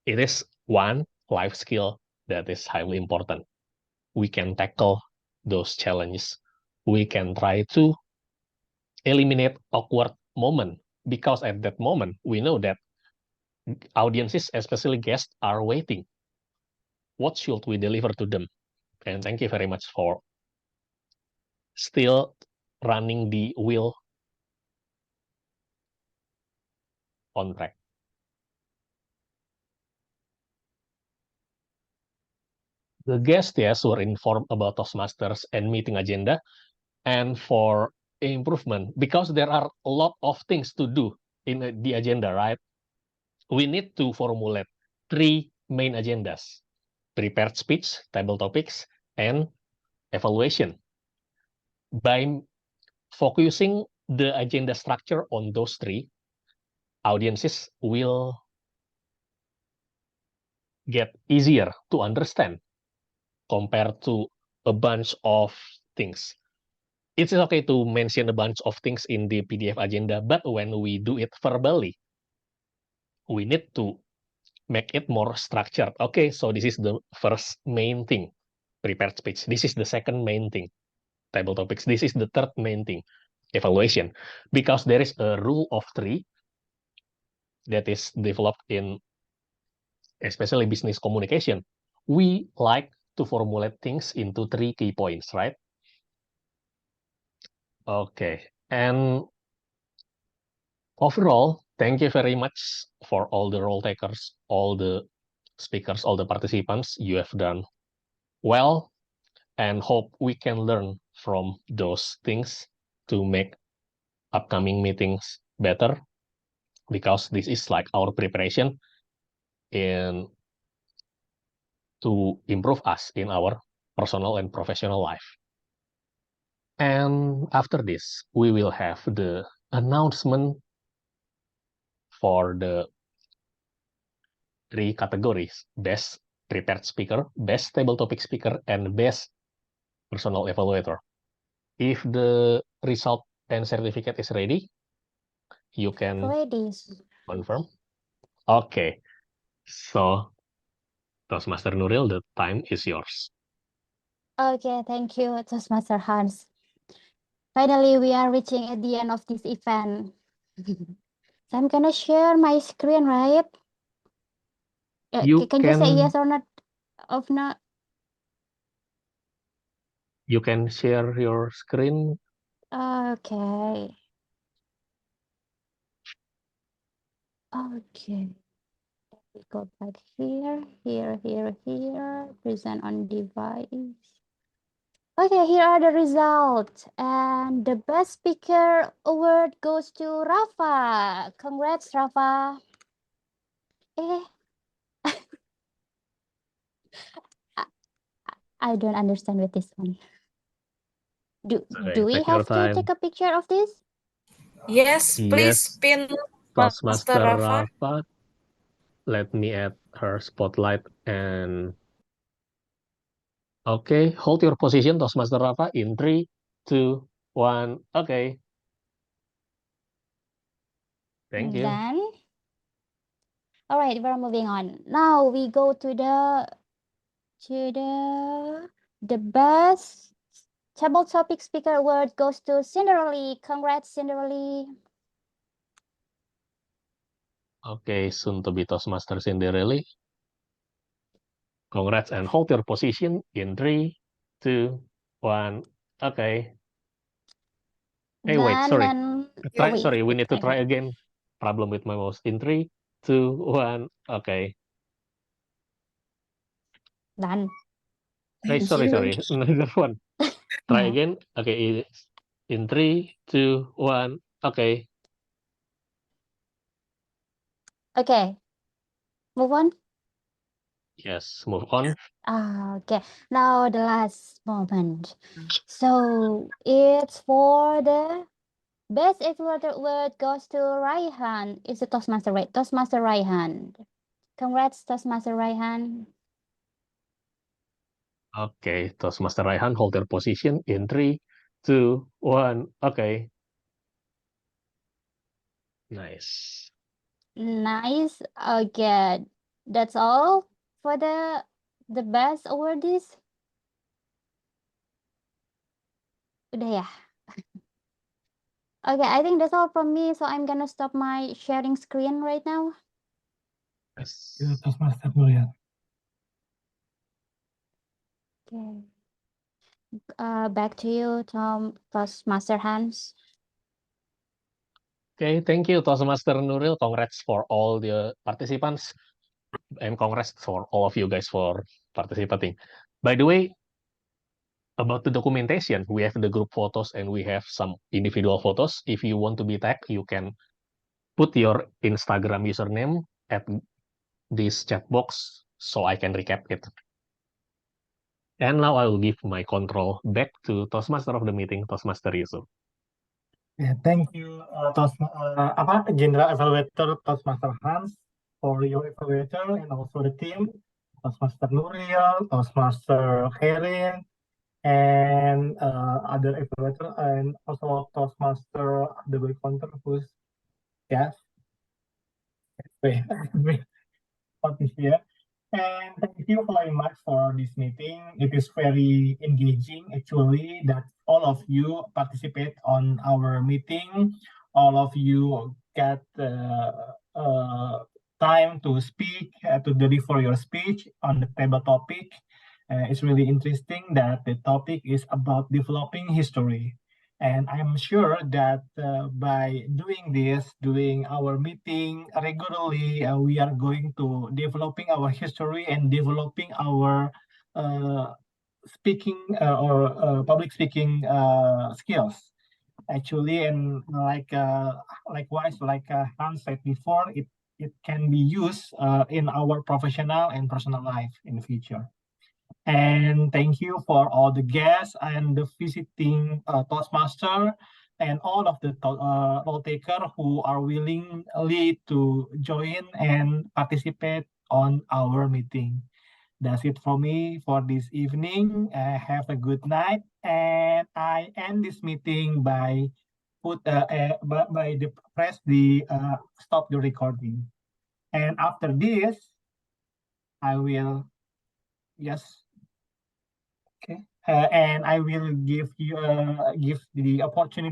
It is one life skill that is highly important. We can tackle those challenges. We can try to eliminate awkward moment, because at that moment we know that audiences, especially guests, are waiting. What should we deliver to them? And thank you very much for still running the wheel on track. The guests, yes, were informed about Toastmasters and meeting agenda, and for improvement, because there are a lot of things to do in the agenda, right? We need to formulate 3 main agendas: prepared speech, table topics, and evaluation. By focusing the agenda structure on those 3, audiences will get easier to understand compared to a bunch of things. It's okay to mention a bunch of things in the PDF agenda, but when we do it verbally, we need to make it more structured. Okay, so this is the first main thing, prepared speech. This is the second main thing, table topics. This is the third main thing, evaluation. Because there is a rule of 3 that is developed in especially business communication. We like to formulate things into 3 key points, right? Okay, and overall, thank you very much for all the role takers, all the speakers, all the participants. You have done well, and hope we can learn from those things to make upcoming meetings better, because this is like our preparation in to improve us in our personal and professional life. And after this, we will have the announcement for the 3 categories: best prepared speaker, best table topic speaker, and best personal evaluator. If the result and certificate is ready? You can Ready. confirm. Okay. So, Toastmaster Nuril, the time is yours. Okay, thank you, Toastmaster Hans. Finally, we are reaching at the end of this event. So I'm gonna share my screen, right? You Can you say can- yes or not? Of not? You can share your screen. Okay. Okay. We go back here, here. Present on device. Okay, here are the results. And the best speaker award goes to Rafa. Congrats, Rafa. I don't understand with this one. Do we take your have to time. take a picture of this? Yes, please Yes, pin Master Toastmaster Rafa. Rafa. Let me add her spotlight and okay, hold your position, Toastmaster Rafa, in 3, 2, 1. Okay. Thank you. Then, all right, we're moving on. Now we go to the best table topic speaker award goes to Cinderella. Congrats, Cinderella. Okay, soon to be Toastmaster Cinderella. Congrats and hold your position in 3, 2, 1. Okay. Hey, wait, sorry. Sorry, we need to try again. Problem with my mouse. In 3, 2, 1. Okay. Done. Hey, sorry. Another one. Try again. Okay, in 3, 2, 1. Okay. Okay. Move on. Yes, move on. Okay. Now the last moment. So it's for the best evaluator award goes to Raihan. It's a Toastmaster, right? Toastmaster Raihan. Congrats, Toastmaster Raihan. Okay, Toastmaster Raihan, hold your position in 3, 2, 1. Okay. Nice. Nice. Okay. That's all for the best awardees. Udah ya. Okay, I think that's all from me. So I'm gonna stop my sharing screen right now. Yes. Toastmaster Nuril. Okay. Back to you, Toastmaster Hans. Okay, thank you, Toastmaster Nuril. Congrats for all the participants. And congrats for all of you guys for participating. By the way, about the documentation, we have the group photos and we have some individual photos. If you want to be tagged, you can put your Instagram username at this chat box so I can recap it. And now I will give my control back to Toastmaster of the meeting, Toastmaster Yusuf. Yeah, thank you, General Evaluator Toastmaster Hans for your evaluator and also the team, Toastmaster Nuril, Toastmaster Herin, and other evaluator, and also Toastmaster the counter who's wait, here. And thank you very much for this meeting. It is very engaging, actually, that all of you participate on our meeting. All of you get time to speak, to deliver your speech on the table topic. It's really interesting that the topic is about developing history. And I'm sure that by doing this, doing our meeting regularly, we are going to developing our history and developing our speaking or public speaking skills. Actually, and likewise, like Hans said before, it can be used in our professional and personal life in the future. And thank you for all the guests and the visiting Toastmaster and all of the role taker who are willingly to join and participate on our meeting. That's it for me for this evening. Have a good night. And I end this meeting by press the stop the recording. And after this, I will just okay, and I will give the opportunity